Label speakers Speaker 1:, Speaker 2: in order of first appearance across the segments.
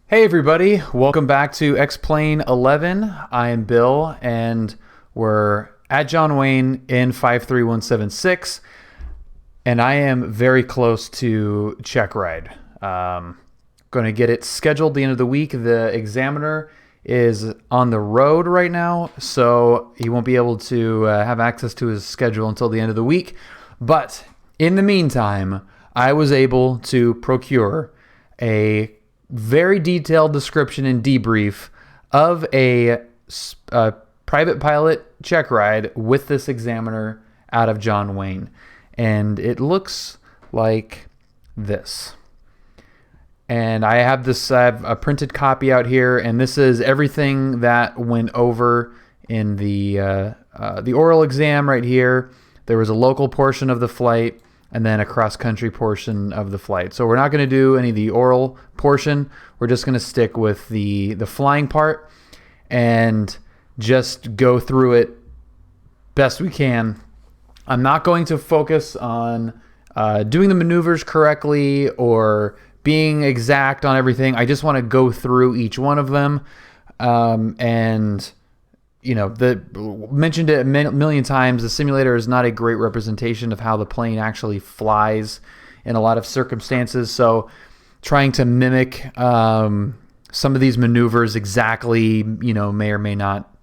Speaker 1: Hey everybody, welcome back to X-Plane 11. I am Bill and we're at John Wayne in 53176 and I am very close to Checkride. Going to get it scheduled the end of the week. The examiner is on the road right now, so he won't be able to have access to his schedule until the end of the week. But in the meantime, I was able to procure a very detailed description and debrief of a private pilot check ride with this examiner out of John Wayne. And it looks like this. And I have a printed copy out here, and this is everything that went over in the oral exam right here. There was a local portion of the flight, and then a cross-country portion of the flight. So we're not going to do any of the oral portion. We're just going to stick with the flying part and just go through it best we can. I'm not going to focus on doing the maneuvers correctly or being exact on everything. I just want to go through each one of them. And mentioned it a million times, the simulator is not a great representation of how the plane actually flies in a lot of circumstances. So trying to mimic some of these maneuvers exactly, may or may not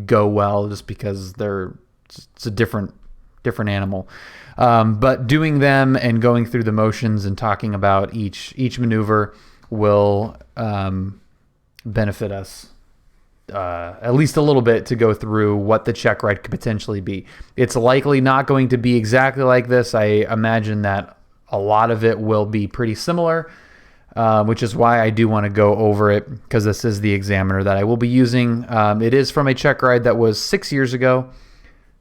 Speaker 1: go well just because it's a different animal. But doing them and going through the motions and talking about each maneuver will benefit us at least a little bit to go through what the check ride could potentially be. It's likely not going to be exactly like this. I imagine that a lot of it will be pretty similar, which is why I do want to go over it, because this is the examiner that I will be using. It is from a check ride that was 6 years ago,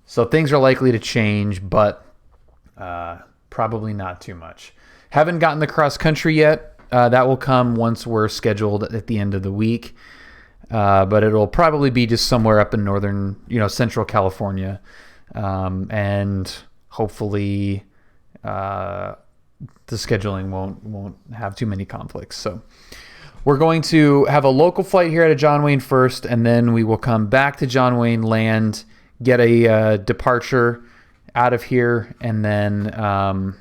Speaker 1: so things are likely to change, but probably not too much. Haven't gotten the cross country yet. That will come once we're scheduled at the end of the week. But it'll probably be just somewhere up in northern, central California. And hopefully the scheduling won't have too many conflicts. So we're going to have a local flight here at John Wayne first, and then we will come back to John Wayne, land, get a departure out of here, and then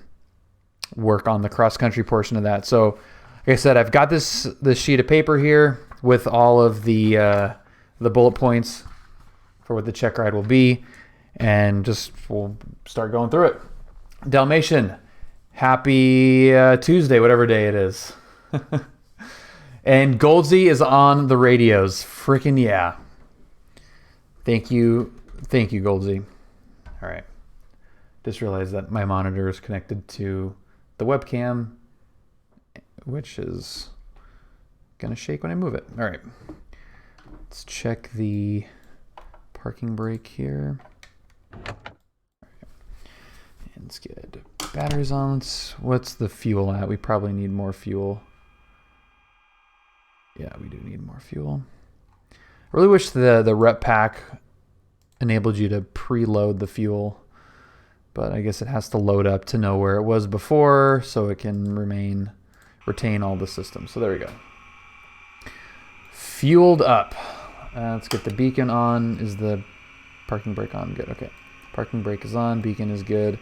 Speaker 1: work on the cross-country portion of that. So like I said, I've got this sheet of paper here with all of the bullet points for what the check ride will be, and we'll start going through it. Dalmatian, happy Tuesday, whatever day it is. And Goldsy is on the radios. Freaking yeah. Thank you, Goldsy. All right. Just realized that my monitor is connected to the webcam, which is gonna shake when I move it. All right, let's check the parking brake here. And let's get batteries on. What's the fuel at? We probably need more fuel. Yeah, we do need more fuel. I really wish the rep pack enabled you to preload the fuel, but I guess it has to load up to know where it was before so it can retain all the systems. So there we go. Fueled up. Let's get the beacon on. Is the parking brake on? Good. Okay. Parking brake is on. Beacon is good.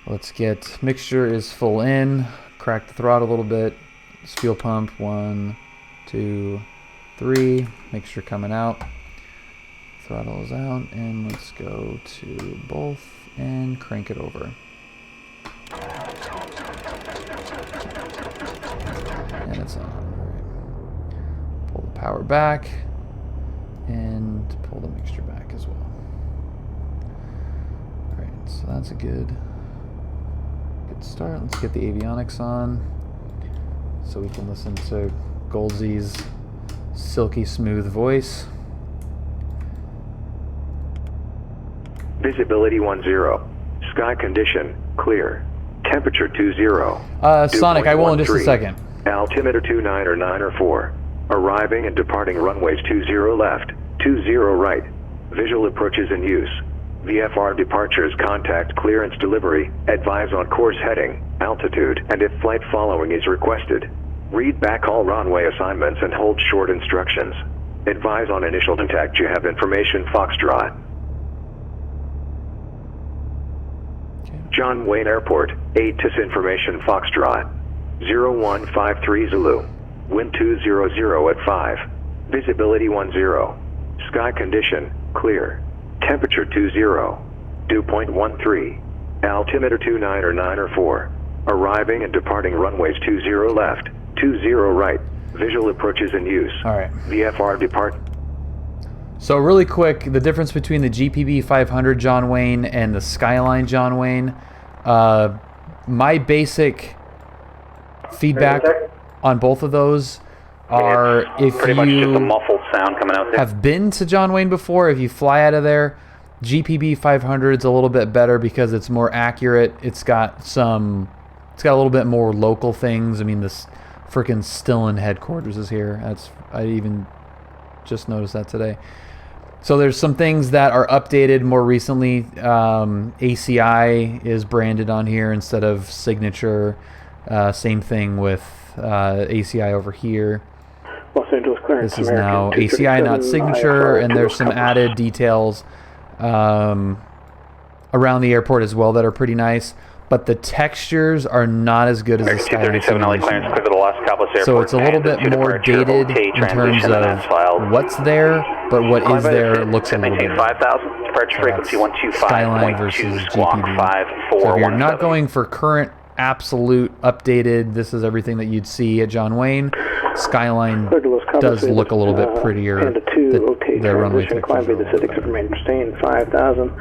Speaker 1: Let's get mixture is full in. Crack the throttle a little bit. It's fuel pump. 1, 2, 3. Mixture coming out. Throttle is out. And let's go to both and crank it over. And it's on. Pull the power back and pull the mixture back as well. All right, so that's a good start. Let's get the avionics on so we can listen to Goldsy's silky smooth voice.
Speaker 2: Visibility 10. Sky condition clear. Temperature 20.
Speaker 1: Sonic, I will in just a second.
Speaker 2: Altimeter 29 or 9 or 4. Arriving and departing runways 20 left, 20 right. Visual approaches in use. VFR departures, contact, clearance, delivery. Advise on course heading, altitude, and if flight following is requested. Read back all runway assignments and hold short instructions. Advise on initial contact you have information Foxtrot.
Speaker 1: Okay.
Speaker 2: John Wayne Airport, ATC information Foxtrot. 0153 Zulu. Wind 200 at 5. Visibility 10. Sky condition, clear. Temperature 20. Dew point 13. Altimeter 29 or 9 or 4. Arriving and departing runways 20 left, 20 right. Visual approaches in use.
Speaker 1: All right.
Speaker 2: VFR depart.
Speaker 1: So really quick, the difference between the GPB 500 John Wayne and the Skyline John Wayne. My basic feedback on both of those are if
Speaker 3: pretty much just a
Speaker 1: you
Speaker 3: muffled sound coming out there.
Speaker 1: have been to John Wayne before, if you fly out of there, GPB 500 is a little bit better because it's more accurate. It's got a little bit more local things. I mean, this freaking Stillen headquarters is here. I even just noticed that today. So there's some things that are updated more recently. ACI is branded on here instead of Signature. Same thing with ACI over here.
Speaker 4: Los Angeles clearance.
Speaker 1: This is now ACI, not Signature, and there's some added details around the airport as well that are pretty nice. But the textures are not as good as the Skyline.
Speaker 3: 237 LA clearance clear to the Los Cabos Airport.
Speaker 1: So it's a little bit more dated in terms of what's there, but what is there looks a little bit better.
Speaker 3: 5,000, departure frequency 125.2,
Speaker 1: Skyline versus
Speaker 3: squawk
Speaker 1: GPB.
Speaker 3: 5417.
Speaker 1: So if you're not going for current, absolute, updated, this is everything that you'd see at John Wayne. Skyline does look a little bit prettier. The runway
Speaker 4: climb via the Civic remain sustained 5,000,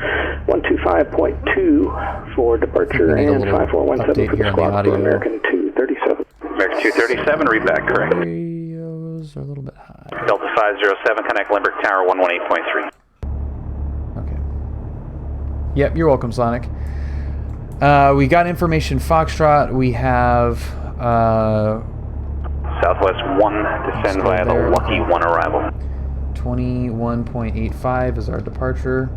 Speaker 4: 125.2 for departure and 5417 for the squawk for American 237.
Speaker 3: American 237, read back, correct.
Speaker 1: Radios are a little bit high.
Speaker 3: Delta 507, connect Limerick Tower 118.3.
Speaker 1: Okay. Yep, you're welcome, Sonic. We got information Foxtrot. We have
Speaker 3: Southwest 1, descend via the Lucky 1 arrival.
Speaker 1: 21.85 is our departure.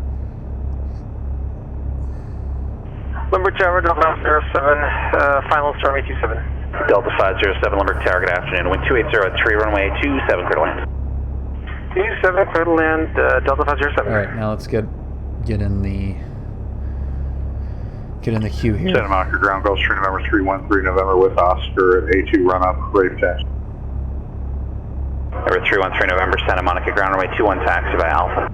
Speaker 5: Limerick Tower, Delta 507, final storm 827.
Speaker 3: Delta 507, Limerick Tower, good afternoon. Wind 280 at 3, runway 27, clear to land.
Speaker 5: 27, clear to land, Delta 507.
Speaker 1: All right, now let's get in the queue here.
Speaker 6: Santa Monica ground Gulf Stream number 313 November with Oscar at A2 run up, rate taxi.
Speaker 3: Number 313 November, Santa Monica ground runway 21 taxi by Alpha.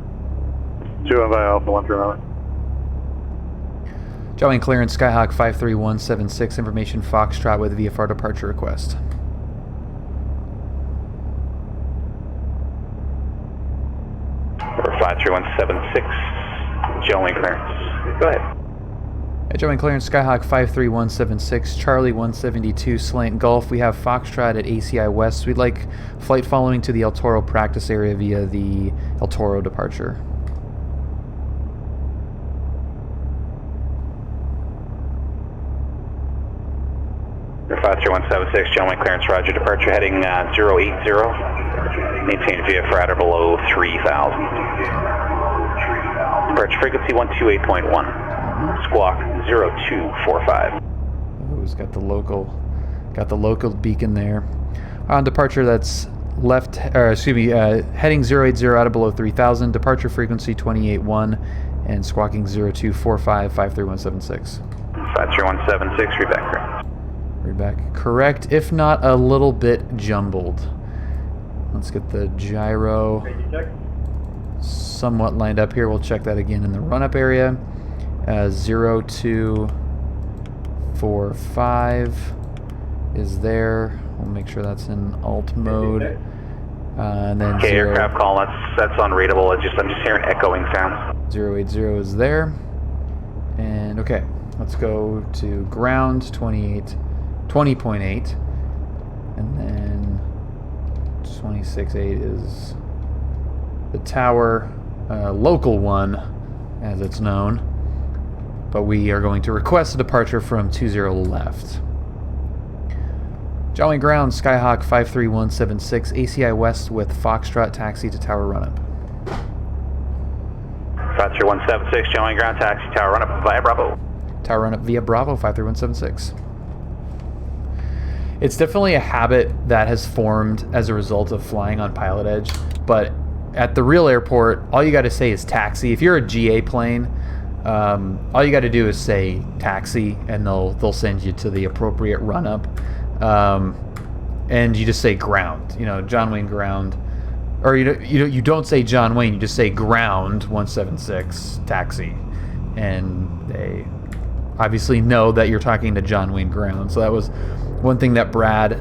Speaker 6: 21 by Alpha, 1 3 November.
Speaker 1: John Wayne clearance, Skyhawk 53176, information Foxtrot with VFR departure request.
Speaker 3: Number 53176, John Wayne clearance. Go ahead.
Speaker 1: Hey, John Wayne clearance, Skyhawk 53176, Charlie 172, Slant Gulf. We have Foxtrot at ACI West. We'd like flight following to the El Toro practice area via the El Toro departure.
Speaker 3: Number 53176, John Wayne clearance, roger, departure heading 080. Maintain VFR at or below 3,000. Departure frequency 128.1. Squawk 0245.
Speaker 1: Oh, it's got the local beacon there. On departure, that's heading 080 out of below 3,000. Departure frequency 28.1 and squawking 0245 53176.
Speaker 3: 53176, read back correct.
Speaker 1: Read back correct, if not a little bit jumbled. Let's get the gyro somewhat lined up here. We'll check that again in the run-up area. 0245 is there. We'll make sure that's in alt mode. And then
Speaker 3: Okay, aircraft call, that's unreadable. I'm just hearing echoing sounds.
Speaker 1: 080 is there. And okay, let's go to ground 20.8. And then 26.8 is the tower, local one, as it's known. But we are going to request a departure from 20 left. John Wayne ground, Skyhawk 53176, ACI West with Foxtrot taxi to tower run-up.
Speaker 3: 53176, John Wayne ground, taxi tower run-up via Bravo.
Speaker 1: Tower run-up via Bravo 53176. It's definitely a habit that has formed as a result of flying on PilotEdge, but at the real airport, all you got to say is taxi. If you're a GA plane, all you got to do is say taxi, and they'll send you to the appropriate run up, and you just say ground. You know, John Wayne ground, or you don't say John Wayne. You just say ground 176 taxi, and they obviously know that you're talking to John Wayne ground. So that was one thing that Brad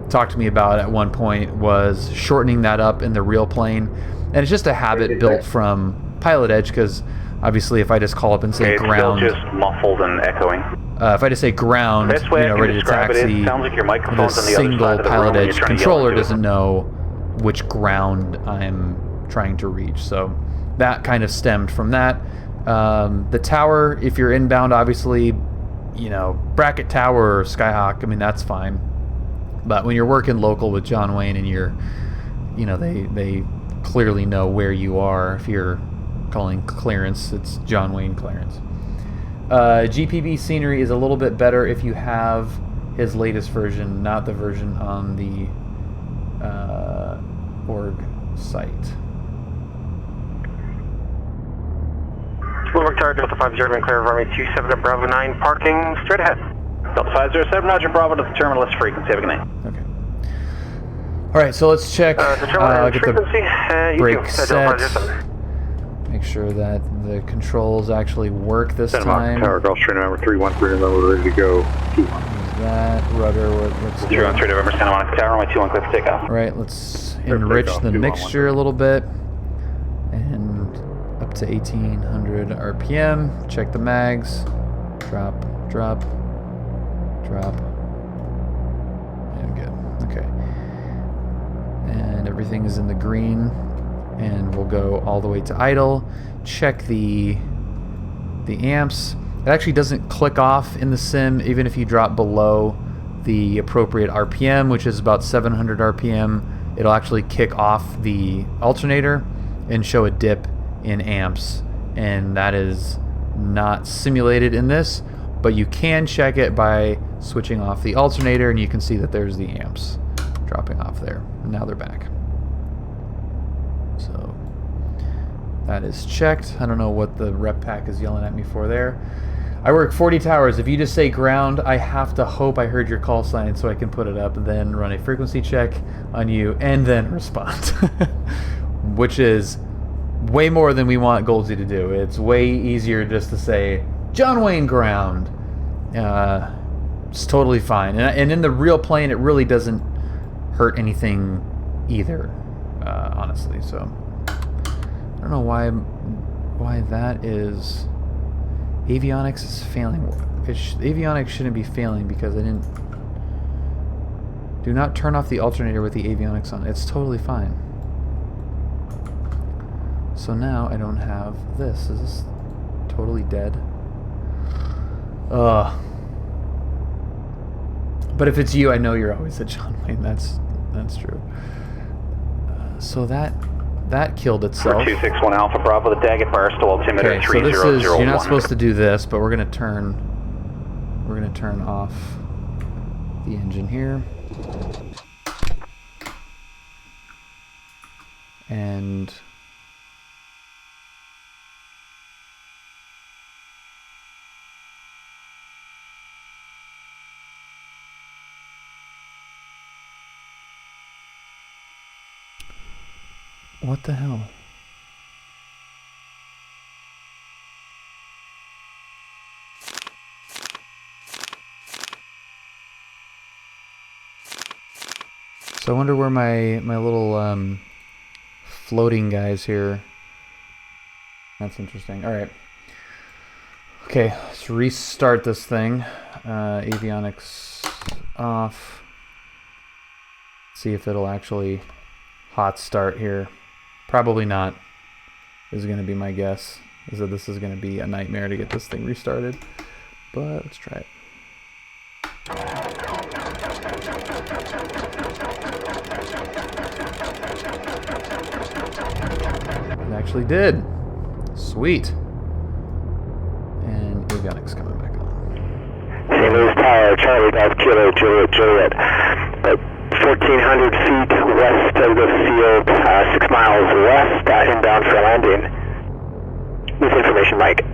Speaker 1: talked to me about at one point, was shortening that up in the real plane, and it's just a habit built from PilotEdge, because obviously if I just call up and say ground,
Speaker 3: it's still just muffled and echoing.
Speaker 1: If I just say ground,
Speaker 3: Best way I can
Speaker 1: ready to
Speaker 3: describe
Speaker 1: taxi,
Speaker 3: it sounds like your
Speaker 1: the
Speaker 3: microphone's on the other
Speaker 1: single
Speaker 3: side of the room when you're
Speaker 1: PilotEdge
Speaker 3: trying to yell
Speaker 1: controller
Speaker 3: into it.
Speaker 1: doesn't know which ground I'm trying to reach. So that kind of stemmed from that. The tower, if you're inbound, obviously, you know, bracket tower or Skyhawk, I mean, that's fine. But when you're working local with John Wayne and you're, you know, they clearly know where you are. If you're calling clearance, it's John Wayne clearance. GPB scenery is a little bit better if you have his latest version, not the version on the org site.
Speaker 5: Bloomberg Tower, Delta 50, been clear of runway 27 at Bravo 9, parking straight ahead.
Speaker 3: Delta 507, Roger, Bravo to the terminalist frequency. Have a good night.
Speaker 1: Okay. All right, so let's check.
Speaker 5: The
Speaker 1: Get
Speaker 5: frequency,
Speaker 1: the
Speaker 5: you
Speaker 1: brake
Speaker 5: do.
Speaker 1: set.
Speaker 5: Delta 507.
Speaker 1: Make sure that the controls actually work this time.
Speaker 6: Tower, Gulf Stream November 313 November, ready to go. 2-1.
Speaker 1: Is that rudder? What's
Speaker 3: 313 November, Santa Monica Tower, runway 21 clear for takeoff.
Speaker 1: All right, let's enrich the mixture a little bit, and up to 1800 RPM. Check the mags. Drop, drop, drop, and good. Okay, and everything is in the green, and we'll go all the way to idle. Check the amps. It actually doesn't click off in the sim even if you drop below the appropriate RPM, which is about 700 RPM. It'll actually kick off the alternator and show a dip in amps, and that is not simulated in this, but you can check it by switching off the alternator, and you can see that there's the amps dropping off there. Now they're back. So that is checked. I don't know what the rep pack is yelling at me for there. I work 40 towers. If you just say ground, I have to hope I heard your call sign so I can put it up, then run a frequency check on you, and then respond. Which is way more than we want Goldsy to do. It's way easier just to say, John Wayne ground. It's totally fine. And in the real plane, it really doesn't hurt anything either, honestly. So I don't know why that is. Avionics is failing. Avionics shouldn't be failing because I didn't. Do not turn off the alternator with the avionics on. It's totally fine. So now I don't have this. Is this totally dead? But if it's you, I know you're always at John Wayne. That's true. So that killed itself.
Speaker 3: 261 Alpha Bravo, the tag at bar still altimeter
Speaker 1: Okay, so this is,
Speaker 3: 3001.
Speaker 1: you're not supposed to do this, but we're gonna turn off the engine here. And what the hell? So I wonder where my little floating guys here. That's interesting. All right. Okay, let's restart this thing. Avionics off. See if it'll actually hot start here. Probably not, is going to be my guess. Is that this is going to be a nightmare to get this thing restarted. But let's try it. It actually did. Sweet. And avionics coming back on.
Speaker 3: St. Louis Tower,
Speaker 4: Tower, Charlie Golf Kilo Juliet Juliet. 1,400 feet west of the field, 6 miles west, inbound for landing. With information, Mike.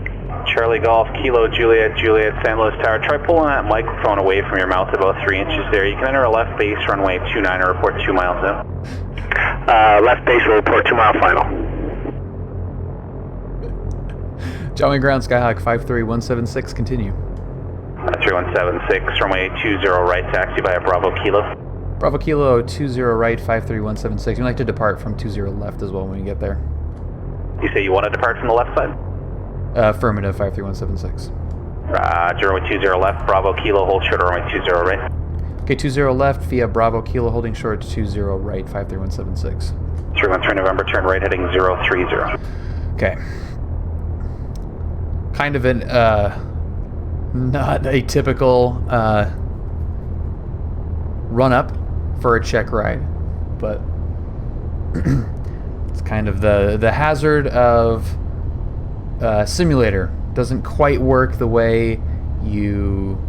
Speaker 3: Charlie Golf Kilo Juliet Juliet, San Luis Tower. Try pulling that microphone away from your mouth about 3 inches there. You can enter a left base runway 29 and report 2 miles out.
Speaker 4: Left base will report 2 mile final.
Speaker 1: John Wayne Ground, Skyhawk 53176, continue.
Speaker 3: 3176, runway 20 right, taxi via Bravo Kilo.
Speaker 1: Bravo Kilo 20 right, 53176. We'd like to depart from 20 left as well when we get there.
Speaker 3: You say you want to depart from the left side?
Speaker 1: Affirmative, 53176.
Speaker 3: Roger, runway 20 left, Bravo Kilo, hold short, runway 20 right.
Speaker 1: Okay, 20 left via Bravo Kilo, holding short 20 right, 53176.
Speaker 3: 313 November, turn right, heading 030.
Speaker 1: Okay. Kind of an, not a typical run-up for a check ride, but it's kind of the hazard of simulator. Doesn't quite work the way you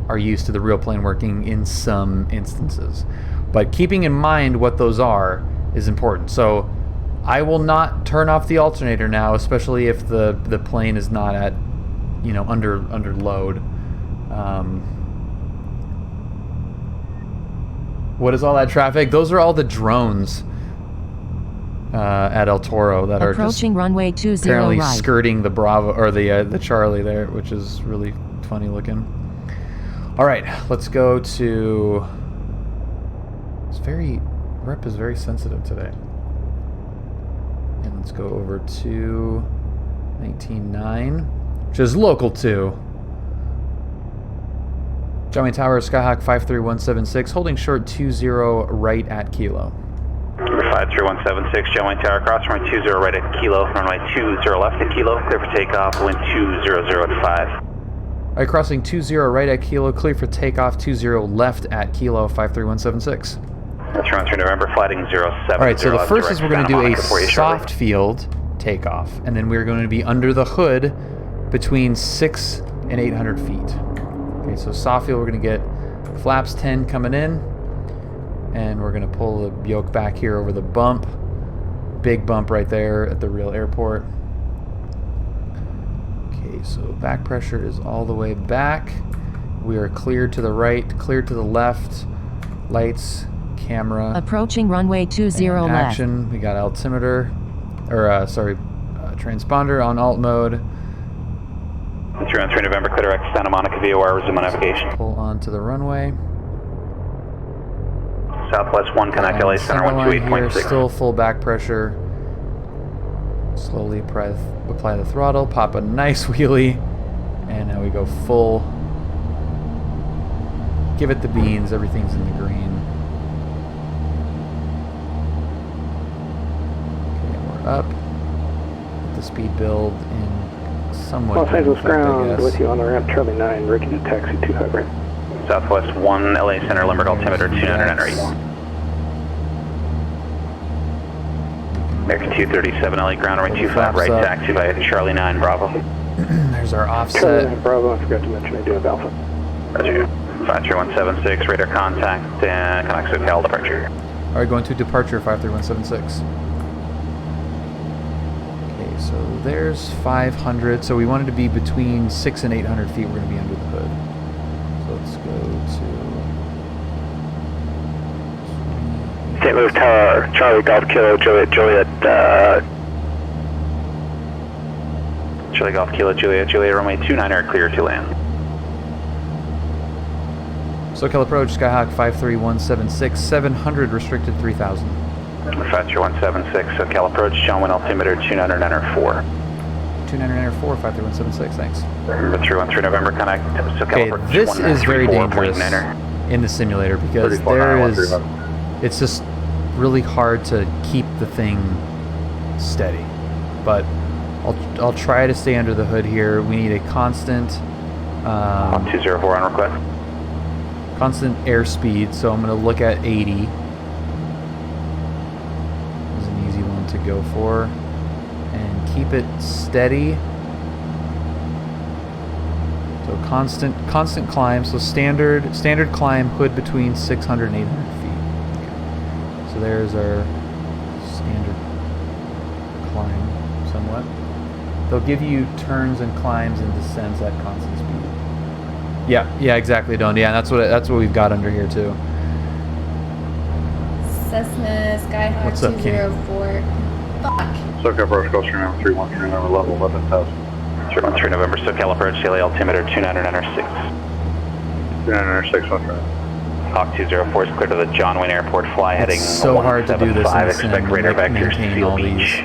Speaker 1: are used to the real plane working in some instances. But keeping in mind what those are is important. So I will not turn off the alternator now, especially if the plane is not at, you know, under load. What is all that traffic? Those are all the drones at El Toro that
Speaker 7: approaching
Speaker 1: are just
Speaker 7: runway 20
Speaker 1: apparently
Speaker 7: right.
Speaker 1: skirting the Bravo or the Charlie there, which is really funny looking. All right, let's go to. Rep is very sensitive today. And let's go over to 19.9, which is local 2. John Wayne Tower, Skyhawk 53176, holding short 20 right at Kilo.
Speaker 3: 53176, John Wayne Tower, cross runway 20 right at Kilo, runway 20 left at Kilo, clear for takeoff, wind 200 at 5.
Speaker 1: All right, crossing 20 right at Kilo, clear for takeoff, 20 left at Kilo, 53176.
Speaker 3: That's run through November, flighting 07.
Speaker 1: All right, so the first is we're going to do a soft field takeoff, and then we're going to be under the hood between 6 and 800 feet. Okay, so soft field, we're going to get flaps 10 coming in, and we're going to pull the yoke back here over the bump. Big bump right there at the real airport. Okay, so back pressure is all the way back. We are cleared to the right, cleared to the left. Lights, camera.
Speaker 7: Approaching runway 20 left.
Speaker 1: Action. We got altimeter, or transponder on alt mode.
Speaker 3: 313 November, clear direct Santa Monica via wire, resume on navigation.
Speaker 1: Pull onto the runway.
Speaker 3: Southwest 1, connect LA Center 128.6.
Speaker 1: Still full back pressure. Slowly apply the throttle, pop a nice wheelie, and now we go full. Give it the beans, everything's in the green. Okay, we're up. Put the speed build in somewhat.
Speaker 4: Los Angeles ground with you on the ramp, Charlie 9, ready to taxi to Hybrid.
Speaker 3: Southwest 1, LA Center, Limerick altimeter 200 entry. American 237, LA ground, runway 2 flat right, taxi by Charlie 9, Bravo.
Speaker 1: There's our offset.
Speaker 4: Charlie 9, Bravo, I forgot to mention I do have Alpha.
Speaker 3: Roger. 53176, radar contact, and connect SoCal departure.
Speaker 1: All right, going to departure 53176. Okay, so there's 500. So we wanted to be between 6 and 800 feet. We're going to be under the hood. So let's go to
Speaker 4: St. Louis Tower, Charlie Golf Kilo Juliet Juliet.
Speaker 3: Charlie Golf Kilo Juliet Juliet, runway 29 are clear to land.
Speaker 1: SoCal approach, Skyhawk 53176, 700 restricted 3000.
Speaker 3: 53176, SoCal approach, John Wayne altimeter 200 enter 4.
Speaker 1: 200 enter 4, 53176, thanks.
Speaker 3: 313 November, connect SoCal
Speaker 1: Okay,
Speaker 3: approach.
Speaker 1: this is very dangerous in the simulator because it's just really hard to keep the thing steady. But I'll try to stay under the hood here. We need a constant
Speaker 3: 204 on request.
Speaker 1: Constant airspeed, so I'm going to look at 80. This is an easy one to go for. And keep it steady. So constant climb. So standard climb hood between 600 and 800 feet. Okay. So there's our standard climb, somewhat. They'll give you turns and climbs and descents at constant speed. Yeah, exactly, Don. Yeah, that's what we've got under here too.
Speaker 8: Cessna Skyhawk
Speaker 1: What's up, Kenny?
Speaker 8: 204. Fuck.
Speaker 6: SoCal approach, Gulfstream number 313, number level 11,000.
Speaker 3: 313 November, SoCal approach, daily altimeter 2906.
Speaker 6: 2906, 1
Speaker 3: Hawk 204 is clear to the John Wayne Airport fly heading
Speaker 1: It's so hard to do this in
Speaker 3: 175,
Speaker 1: the sim,
Speaker 3: expect radar
Speaker 1: like,
Speaker 3: vector
Speaker 1: maintain
Speaker 3: Seal
Speaker 1: all
Speaker 3: Beach.
Speaker 1: these.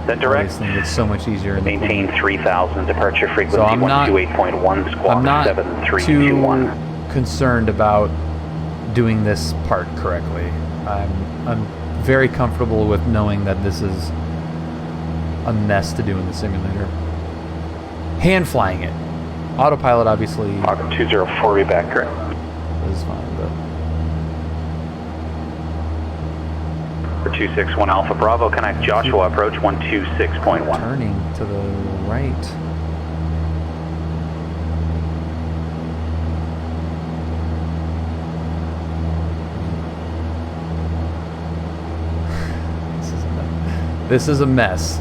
Speaker 3: Then direct,
Speaker 1: Things. It's so much easier. In the
Speaker 3: maintain
Speaker 1: plane.
Speaker 3: 3000, departure frequency
Speaker 1: So I'm not-
Speaker 3: 128.1, squawk
Speaker 1: I'm not
Speaker 3: 7321.
Speaker 1: too concerned about doing this part correctly. I'm very comfortable with knowing that this is a mess to do in the simulator. Hand flying it. Autopilot obviously
Speaker 3: Hawk 204 be back correct.
Speaker 1: is fine, but
Speaker 3: For 261 Alpha Bravo, connect Joshua approach 126.1.
Speaker 1: turning to the right. This is a mess.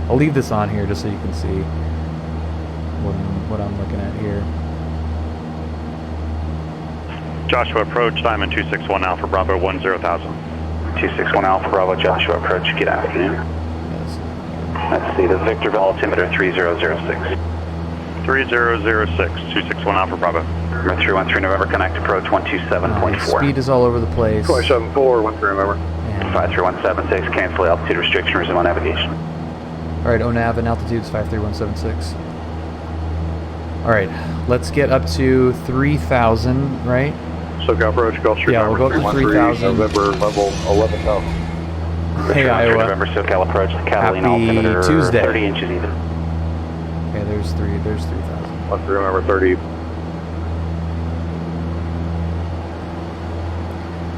Speaker 1: I'll leave this on here just so you can see what I'm looking at here.
Speaker 9: Joshua approach, Diamond 261 Alpha Bravo 10,000.
Speaker 3: 261 Alpha Bravo, Joshua approach, good afternoon.
Speaker 1: Yes.
Speaker 3: Let's see, the Victor altimeter 3006.
Speaker 9: 3006, 261 Alpha Bravo.
Speaker 3: Number 313 November, connect approach 127.4.
Speaker 1: Speed is all over the place.
Speaker 6: 274, 13 November.
Speaker 1: And,
Speaker 3: 53176, cancel altitude restriction, resume on navigation.
Speaker 1: all right, ONAV and altitude's 53176. All right, let's get up to 3,000, right?
Speaker 6: SoCal approach, Gulfstream
Speaker 1: Yeah, we'll
Speaker 6: number
Speaker 1: go up to
Speaker 6: 313,
Speaker 1: 3,000.
Speaker 6: November level 11,000.
Speaker 1: Hey, Iowa.
Speaker 3: November, SoCal approach, the Catalina
Speaker 1: Happy
Speaker 3: altimeter
Speaker 1: Tuesday.
Speaker 3: 30 inches even.
Speaker 1: Okay, there's 3,000.
Speaker 6: 13 November 30.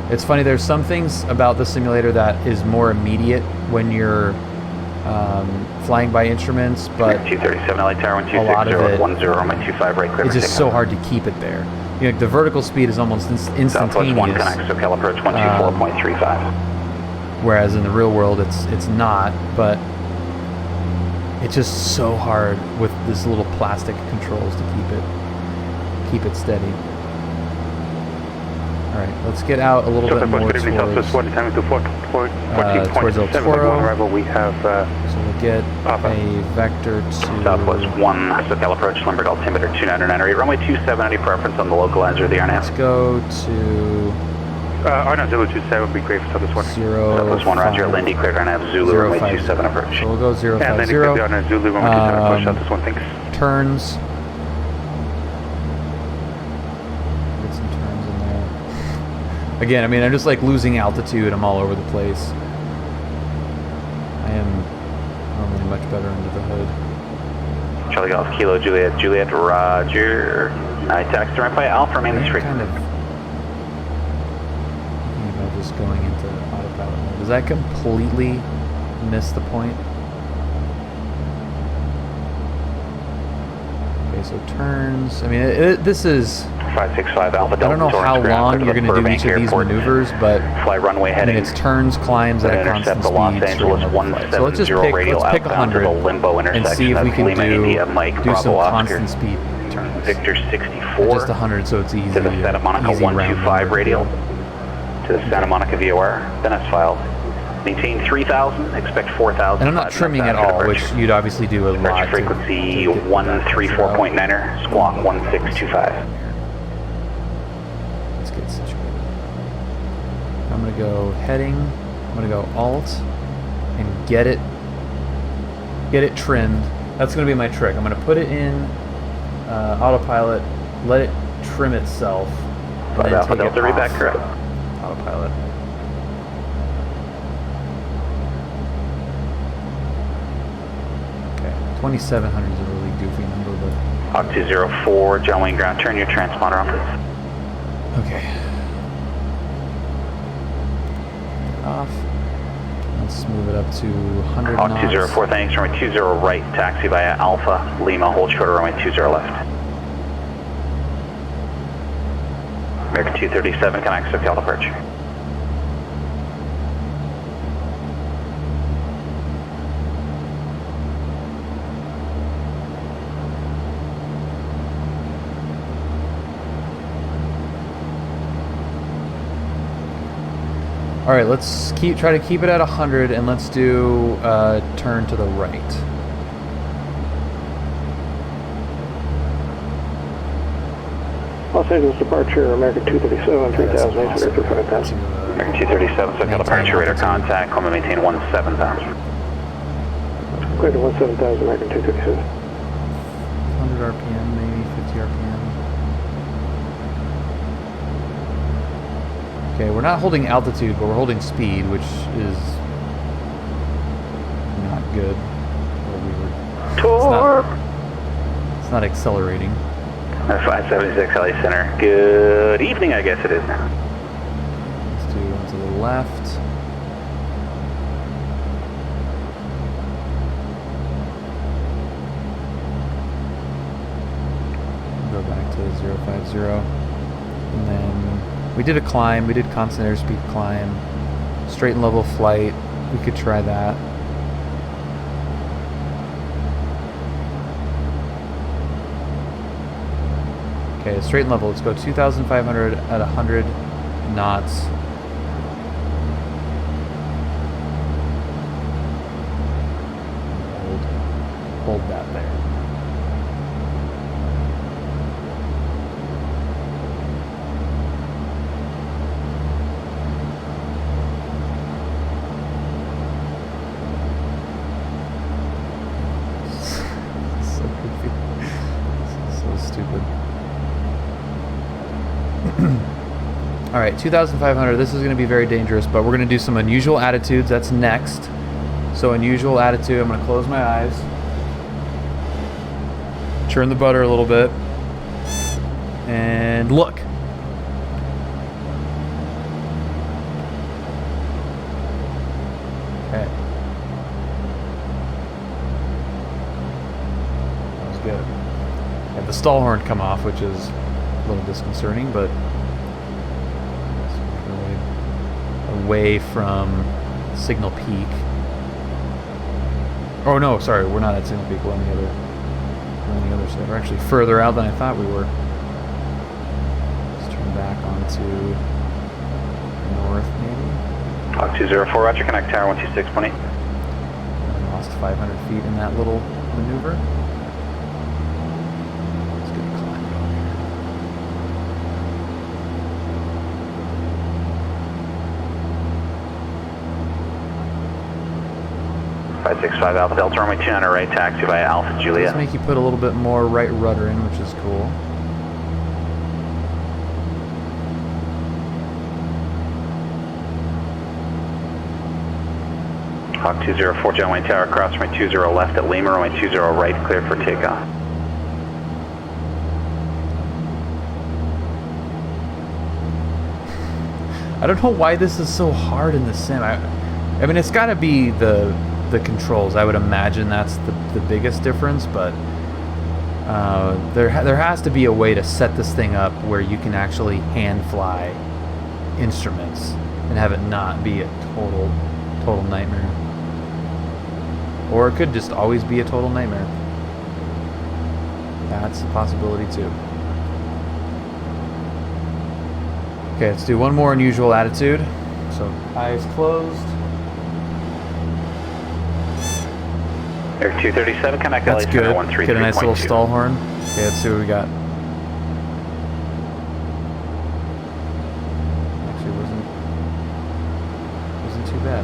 Speaker 1: It's funny, there's some things about the simulator that is more immediate when you're flying by instruments, but
Speaker 3: 237 LA Tower,
Speaker 1: a lot of it,
Speaker 3: 120, on my 25 right, clear
Speaker 1: it's
Speaker 3: for
Speaker 1: just so
Speaker 3: takeoff.
Speaker 1: hard to keep it there. You know, the vertical speed is almost
Speaker 3: Southwest 1
Speaker 1: instantaneous,
Speaker 3: connect, SoCal approach 124.35.
Speaker 1: whereas in the real world it's not, but it's just so hard with this little plastic controls to keep it steady. All right, let's get out a little bit more towards El Toro.
Speaker 5: We have
Speaker 1: So we'll get a vector to
Speaker 3: Southwest 1, SoCal approach, Lindbergh altimeter 2998, runway 27, any preference on the localizer of the
Speaker 1: Let's
Speaker 3: RNAV?
Speaker 1: go to
Speaker 5: Arnav Zulu 27 would be great for Southwest 1.
Speaker 1: 0.
Speaker 3: Southwest 1, Roger, Lindy, cleared RNAV Zulu, runway 27 approach.
Speaker 1: So we'll go 050.
Speaker 5: And then you could be Arnav Zulu runway 27 approach, Southwest 1, thanks.
Speaker 1: Turns. Get some turns in there. Again, I mean, I'm just like losing altitude. I'm all over the place. I am normally much better under the hood.
Speaker 3: Charlie Golf, Kilo, Juliet, Roger. I taxi to runway Alpha, remain
Speaker 1: I'm
Speaker 3: straight.
Speaker 1: kind of thinking about just going into autopilot mode. Does that completely miss the point? Okay, so turns. I mean, this is.
Speaker 3: 565 Alpha
Speaker 1: I
Speaker 3: Delta.
Speaker 1: don't know how
Speaker 3: Soaring
Speaker 1: long
Speaker 3: ground,
Speaker 1: you're going to do
Speaker 3: Burbank
Speaker 1: each of these
Speaker 3: Airport.
Speaker 1: maneuvers, but
Speaker 3: Fly runway
Speaker 1: I mean,
Speaker 3: heading.
Speaker 1: it's turns, climbs at a
Speaker 3: Intercept
Speaker 1: constant
Speaker 3: the Los
Speaker 1: speed.
Speaker 3: Angeles
Speaker 1: straight over the flight. So let's just
Speaker 3: 170
Speaker 1: pick,
Speaker 3: radial
Speaker 1: let's pick
Speaker 3: outbound to
Speaker 1: 100
Speaker 3: the limbo
Speaker 1: and
Speaker 3: intersection.
Speaker 1: see if we
Speaker 3: That's
Speaker 1: can
Speaker 3: Lima, India, Mike,
Speaker 1: do
Speaker 3: Bravo,
Speaker 1: some
Speaker 3: Oscar.
Speaker 1: constant speed turns.
Speaker 3: Victor 64.
Speaker 1: Just 100, so it's easy.
Speaker 3: To the Santa Monica
Speaker 1: easy
Speaker 3: 125
Speaker 1: round
Speaker 3: radial. To the Santa Monica VOR. Then it's filed. Maintain 3,000. Expect 4,000.
Speaker 1: And I'm not trimming at all, which you'd obviously do a lot.
Speaker 3: Departure frequency 134.9er. Squawk 1625.
Speaker 1: Let's get situated. I'm going to go heading. I'm going to go alt and get it trimmed. That's going to be my trick. I'm going to put it in autopilot, let it trim itself, and then
Speaker 3: Alpha
Speaker 1: take it
Speaker 3: Delta, read that
Speaker 1: off
Speaker 3: correct.
Speaker 1: autopilot. Okay, 2,700 is a really goofy number, but
Speaker 3: Hawk 204, John Wayne ground. Turn your transponder on, please.
Speaker 1: okay. Off. Let's move it up to 100
Speaker 3: Hawk
Speaker 1: knots.
Speaker 3: 204, thanks. Runway 20 right, taxi via Alpha, Lima, hold short of runway 20 left. American 237, connect SoCal departure.
Speaker 1: All right, let's try to keep it at 100, and let's do turn to the right.
Speaker 5: Los Angeles departure, American 237, 3,800 for 5,000.
Speaker 3: American 237, SoCal departure, radar contact, climb and maintain 17,000.
Speaker 5: Clear to 17,000, American 237.
Speaker 1: 100 RPM, maybe 50 RPM. Okay, we're not holding altitude, but we're holding speed, which is not good. It's not accelerating.
Speaker 3: 576 LA Center. Good evening, I guess it is now.
Speaker 1: Let's do one to the left. Go back to 050. And then we did a climb. We did constant airspeed climb. Straight and level flight. We could try that. Okay, straight and level. Let's go 2,500 at 100 knots. Hold that there. So goofy. So stupid. All right, 2,500. This is going to be very dangerous, but we're going to do some unusual attitudes. That's next. So unusual attitude. I'm going to close my eyes. Churn the butter a little bit. And look. Okay. That was good. Had the stall horn come off, which is a little disconcerting, but away from signal peak. Oh no, sorry, we're not at signal peak. We're on the other side. We're actually further out than I thought we were. Let's turn back onto north, maybe.
Speaker 3: Hawk 204, roger, connect tower 126.8.
Speaker 1: Lost 500 feet in that little maneuver. Let's get a climb going here.
Speaker 3: 565 Alpha Delta, runway 200 right, taxi via Alpha Juliet.
Speaker 1: Let's make you put a little bit more right rudder in, which is cool.
Speaker 3: Hawk 204, runway tower, cross runway 20 left at Lima, runway 20 right, clear for takeoff.
Speaker 1: I don't know why this is so hard in the sim. I mean, it's got to be the controls. I would imagine that's the biggest difference, but there has to be a way to set this thing up where you can actually hand fly instruments and have it not be a total nightmare. Or it could just always be a total nightmare. That's a possibility too. Okay, let's do one more unusual attitude. So eyes closed.
Speaker 3: Air 237, connect
Speaker 1: That's
Speaker 3: LA
Speaker 1: good.
Speaker 3: Center 133.2.
Speaker 1: Get a nice little stall horn. Okay, let's see what we got. Actually, wasn't too bad.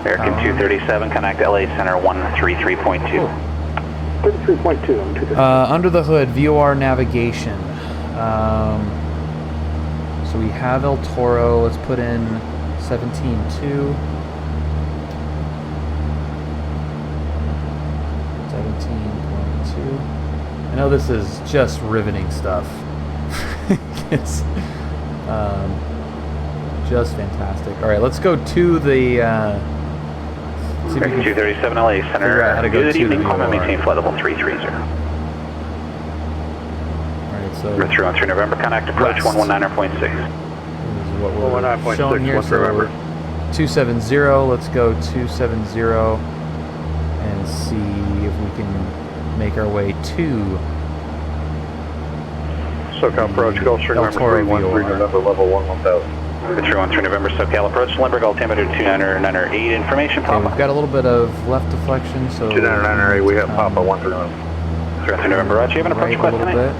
Speaker 3: American 237, connect LA Center 133.2.
Speaker 5: 33.2.
Speaker 1: Under the hood, VOR navigation. So we have El Toro. Let's put in 17.2. 17.2. I know this is just riveting stuff. It's just fantastic. All right, let's go to the See if we can
Speaker 3: 237 LA
Speaker 1: figure out
Speaker 3: Center.
Speaker 1: how to go
Speaker 3: Good
Speaker 1: to
Speaker 3: evening,
Speaker 1: the
Speaker 3: climb and
Speaker 1: VOR.
Speaker 3: maintain flight level 330.
Speaker 1: Alright, so
Speaker 3: Number 313 November, contact approach
Speaker 1: West.
Speaker 3: 119.6.
Speaker 1: this is what we're
Speaker 6: 119.6,
Speaker 1: showing here.
Speaker 6: what's
Speaker 1: So
Speaker 6: November?
Speaker 1: 270, let's go 270 and see if we can make our way to
Speaker 6: SoCal approach, Gulfstream
Speaker 1: El
Speaker 6: number
Speaker 1: Toro
Speaker 6: 313
Speaker 1: VOR.
Speaker 6: November, level 1000.
Speaker 3: 313 November, SoCal approach, Limburg, altimeter 299.8, information,
Speaker 1: Okay, we've
Speaker 3: Papa.
Speaker 1: got a little bit of left deflection, so
Speaker 6: 299, we have Papa 139.
Speaker 3: 313 November, Roger, you have an approach
Speaker 1: right a
Speaker 3: request
Speaker 1: little
Speaker 3: tonight?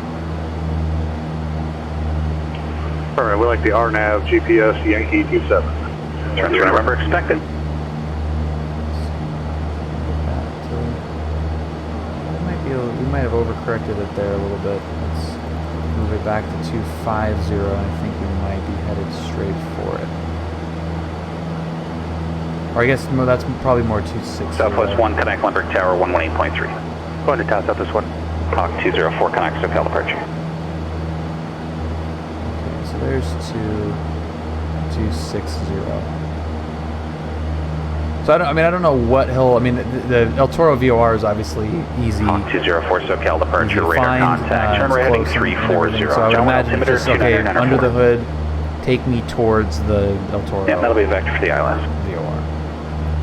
Speaker 1: bit.
Speaker 6: Alright, we like the RNAV GPS Yankee 27.
Speaker 3: 313 November, expected.
Speaker 1: We might have overcorrected it there a little bit. Let's move it back to 250, and I think we might be headed straight for it. Or I guess that's probably more 260.
Speaker 3: Southwest 1, connect Limburg Tower 118.3.
Speaker 5: Going to town, Southwest 1.
Speaker 3: Hawk 204, connect SoCal departure.
Speaker 1: Okay, so there's 260. So I don't know what hill. I mean, the El Toro VOR is obviously easy.
Speaker 3: Hawk 204, SoCal departure,
Speaker 1: You
Speaker 3: radar
Speaker 1: find,
Speaker 3: contact, turn
Speaker 1: it's
Speaker 3: right heading
Speaker 1: close and
Speaker 3: 340.
Speaker 1: everything. So I would
Speaker 3: Gentlemen,
Speaker 1: imagine
Speaker 3: altimeter
Speaker 1: just, okay,
Speaker 3: 299.4.
Speaker 1: under the hood, take me towards the El Toro
Speaker 3: Yeah, that'll be a vector for the ILS.
Speaker 1: VOR.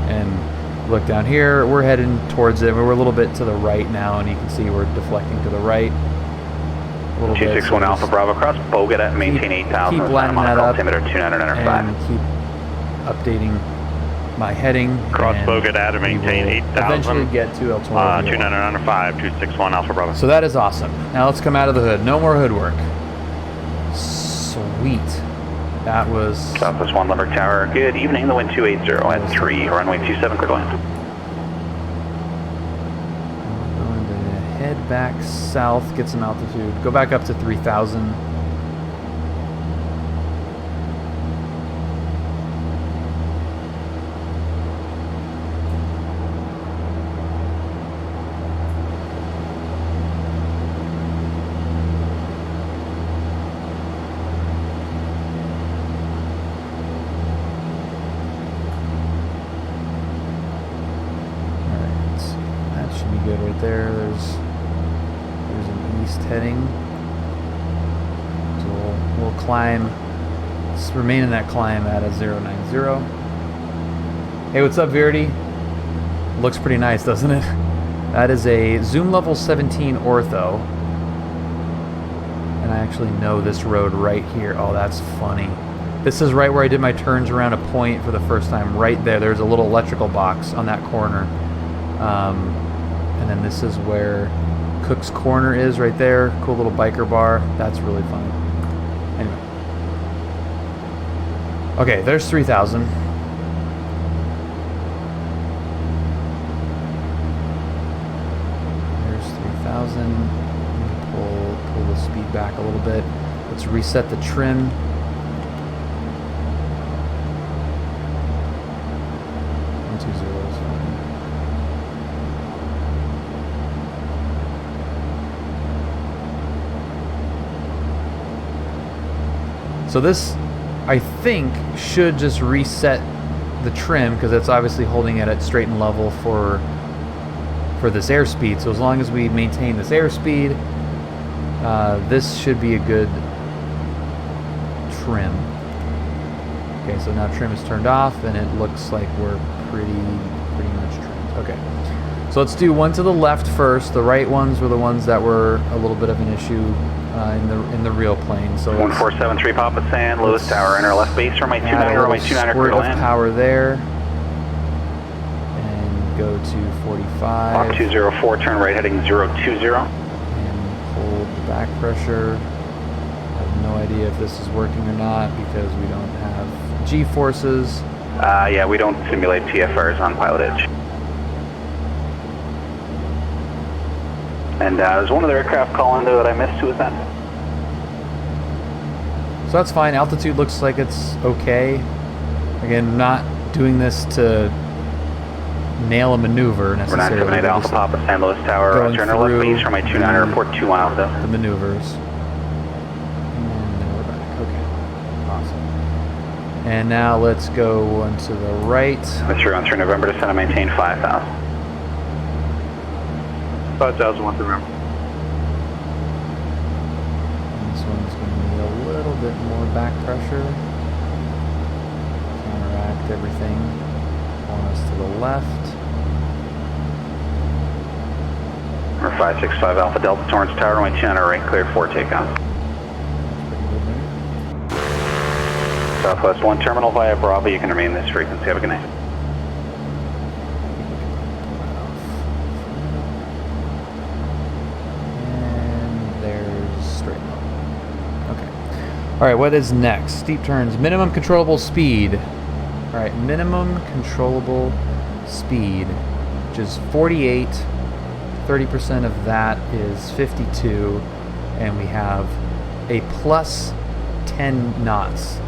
Speaker 1: And look down here, we're heading towards it. We're a little bit to the right now, and you can see we're deflecting to the right. A little bit.
Speaker 3: 261
Speaker 1: So
Speaker 3: Alpha
Speaker 1: just
Speaker 3: Bravo cross, Bogat at maintain 8,000.
Speaker 1: keep lining that up
Speaker 3: Altimeter 299.5.
Speaker 1: and keep updating my heading.
Speaker 9: Cross
Speaker 1: and
Speaker 9: Bogat at and
Speaker 1: we
Speaker 9: maintain
Speaker 1: will
Speaker 9: 8,000.
Speaker 1: Eventually get to El Toro VOR.
Speaker 9: 299.5, 261 Alpha Bravo.
Speaker 1: So that is awesome. Now let's come out of the hood. No more hood work. Sweet. That was...
Speaker 3: Southwest 1 Limburg Tower, good evening. The wind 280 at 3, runway 27, clear to land.
Speaker 1: I'm going to head back south, get some altitude. Go back up to 3,000. Good right there. There's an east heading. So we'll climb. Let's remain in that climb at a 090. Hey, what's up, Verity? Looks pretty nice, doesn't it? That is a Zoom level 17 ortho. And I actually know this road right here. Oh, that's funny. This is right where I did my turns around a point for the first time. Right there. There's a little electrical box on that corner. And then this is where Cook's Corner is right there. Cool little biker bar. That's really fun. Anyway. Okay, there's 3,000. There's 3,000. Pull the speed back a little bit. Let's reset the trim. So this, I think, should just reset the trim because it's obviously holding it at straight and level for this airspeed. So as long as we maintain this airspeed, this should be a good trim. Okay, so now trim is turned off and it looks like we're pretty much trimmed. Okay, so let's do one to the left first. The right ones were the ones that were a little bit of an issue in the real plane. So
Speaker 3: 1473 Papa San, Lewis Tower, enter left base, runway 29, runway 29, clear
Speaker 1: squirt
Speaker 3: to
Speaker 1: of
Speaker 3: land.
Speaker 1: power there, and go to 45.
Speaker 3: Hawk 204, turn right heading 020.
Speaker 1: And hold the back pressure. I have no idea if this is working or not because we don't have G-forces.
Speaker 3: Yeah, we don't simulate TFRs on PilotEdge. And there's one other aircraft calling though that I missed. Who was that?
Speaker 1: So that's fine. Altitude looks like it's okay. Again, not doing this to nail a maneuver
Speaker 3: We're
Speaker 1: necessarily.
Speaker 3: 978 Alpha
Speaker 1: just
Speaker 3: Papa San Luis Tower,
Speaker 1: going
Speaker 3: turn left
Speaker 1: through
Speaker 3: base, runway 29, report 2 miles though.
Speaker 1: the maneuvers. And then we're back. Okay. Awesome. And now let's go one to the right.
Speaker 3: 313 November, descend and maintain 5,000.
Speaker 6: 5,000, 1 November.
Speaker 1: This one's going to need a little bit more back pressure. Counteract everything. Want us to the left.
Speaker 3: Number 565 Alpha Delta Torrance Tower, runway 200 right, clear for takeoff. Southwest 1 terminal via Bravo, you can remain this frequency. Have a good night.
Speaker 1: And there's straight up. Okay. Alright, what is next? Steep turns. Minimum controllable speed. Alright, minimum controllable speed, which is 48. 30% of that is 52. And we have a plus 10 knots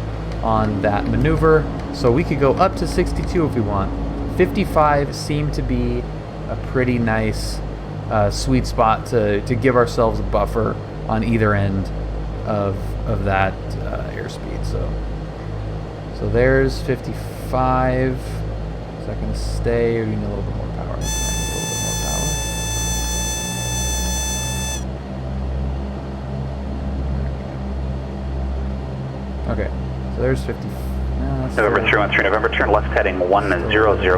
Speaker 1: on that maneuver, so we could go up to 62 if we want. 55 seemed to be a pretty nice sweet spot to give ourselves a buffer on either end of that airspeed. So there's 55. Is that going to stay, or do you need a little bit more power? I need a little bit more power. Okay. So there's 50.
Speaker 3: November 313 November, turn left heading 100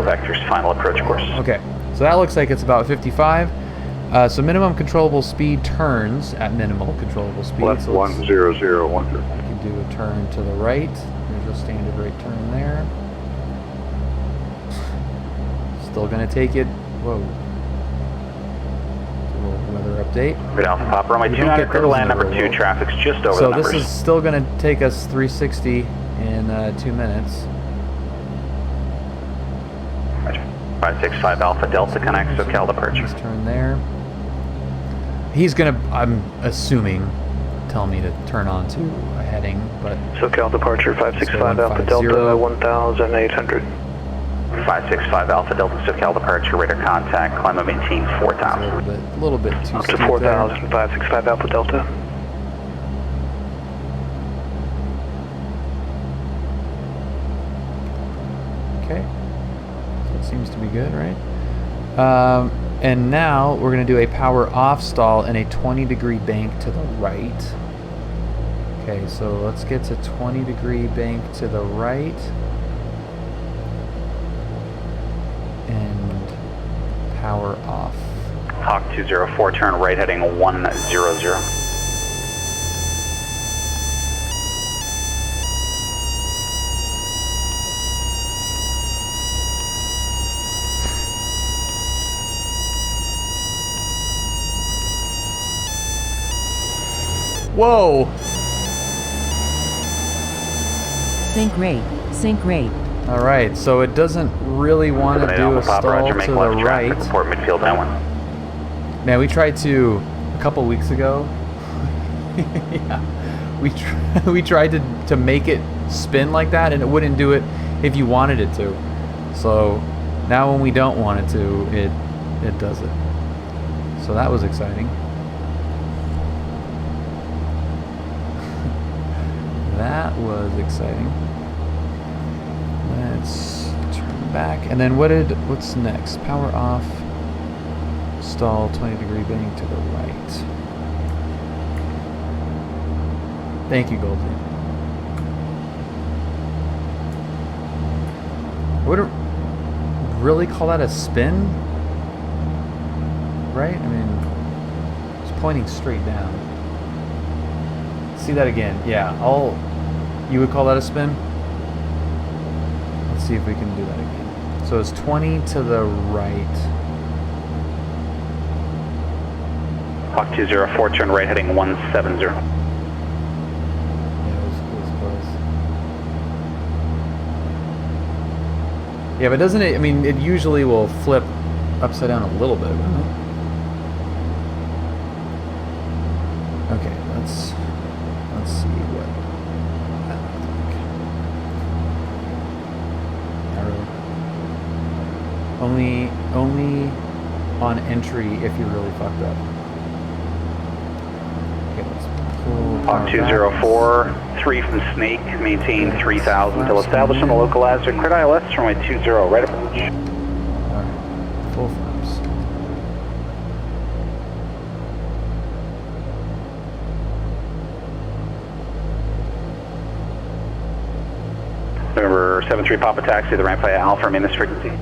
Speaker 3: vectors, final approach course.
Speaker 1: Okay, so that looks like it's about 55. So minimum controllable speed turns at minimal controllable speed.
Speaker 6: Left
Speaker 1: so
Speaker 6: 100, 10.
Speaker 1: I can do a turn to the right. There's a standard right turn there. Still gonna take it. Whoa. Weather update.
Speaker 3: Good Alpha Papa, runway 200, clear to land number 2, traffic's just over the numbers.
Speaker 1: So this is still going to take us 360 in 2 minutes.
Speaker 3: 565 Alpha Delta connects, SoCal departure.
Speaker 1: Let's turn there. He's going to, I'm assuming, tell me to turn on to a heading, but...
Speaker 5: SoCal departure, 565 Alpha Delta, 1,800.
Speaker 3: 565 Alpha Delta, SoCal departure, radar contact, climb and maintain 4,000.
Speaker 1: A little bit too
Speaker 5: Up to
Speaker 1: steep
Speaker 5: 4,000,
Speaker 1: there.
Speaker 5: 565 Alpha Delta.
Speaker 1: Okay. So it seems to be good, right? And now we're going to do a power off stall and a 20-degree bank to the right. Okay, so let's get to 20-degree bank to the right. And power off.
Speaker 3: Hawk 204, turn right heading 100.
Speaker 1: Whoa!
Speaker 7: Sync rate. Sync rate.
Speaker 1: All right, so it doesn't really want to do a stall to the right.
Speaker 3: Report midfield that one.
Speaker 1: Man, we tried to a couple weeks ago. Yeah, we tried to make it spin like that, and it wouldn't do it if you wanted it to. So now when we don't want it to, it does it. So that was exciting. That was exciting. Let's turn back, and then what's next? Power off, stall, 20-degree bank to the right. Thank you, Goldie. I wouldn't really call that a spin, right? I mean, it's pointing straight down. See that again? Yeah, you would call that a spin? Let's see if we can do that again. So it's 20 to the right.
Speaker 3: Hawk 204, turn right heading 170.
Speaker 1: Yeah, it was close. Yeah, but doesn't it, I mean, it usually will flip upside down a little bit, wouldn't it? Okay, let's see what that looks like. Only on entry if you're really fucked up. Okay, let's pull
Speaker 3: Hawk 204, 3 from Snake, maintain 3000 till established on the local hazard. Cleared ILS, runway 20, right approach.
Speaker 1: Alright, full flaps.
Speaker 3: November 73 Papa Taxi, the ramp via Alpha, remain this frequency.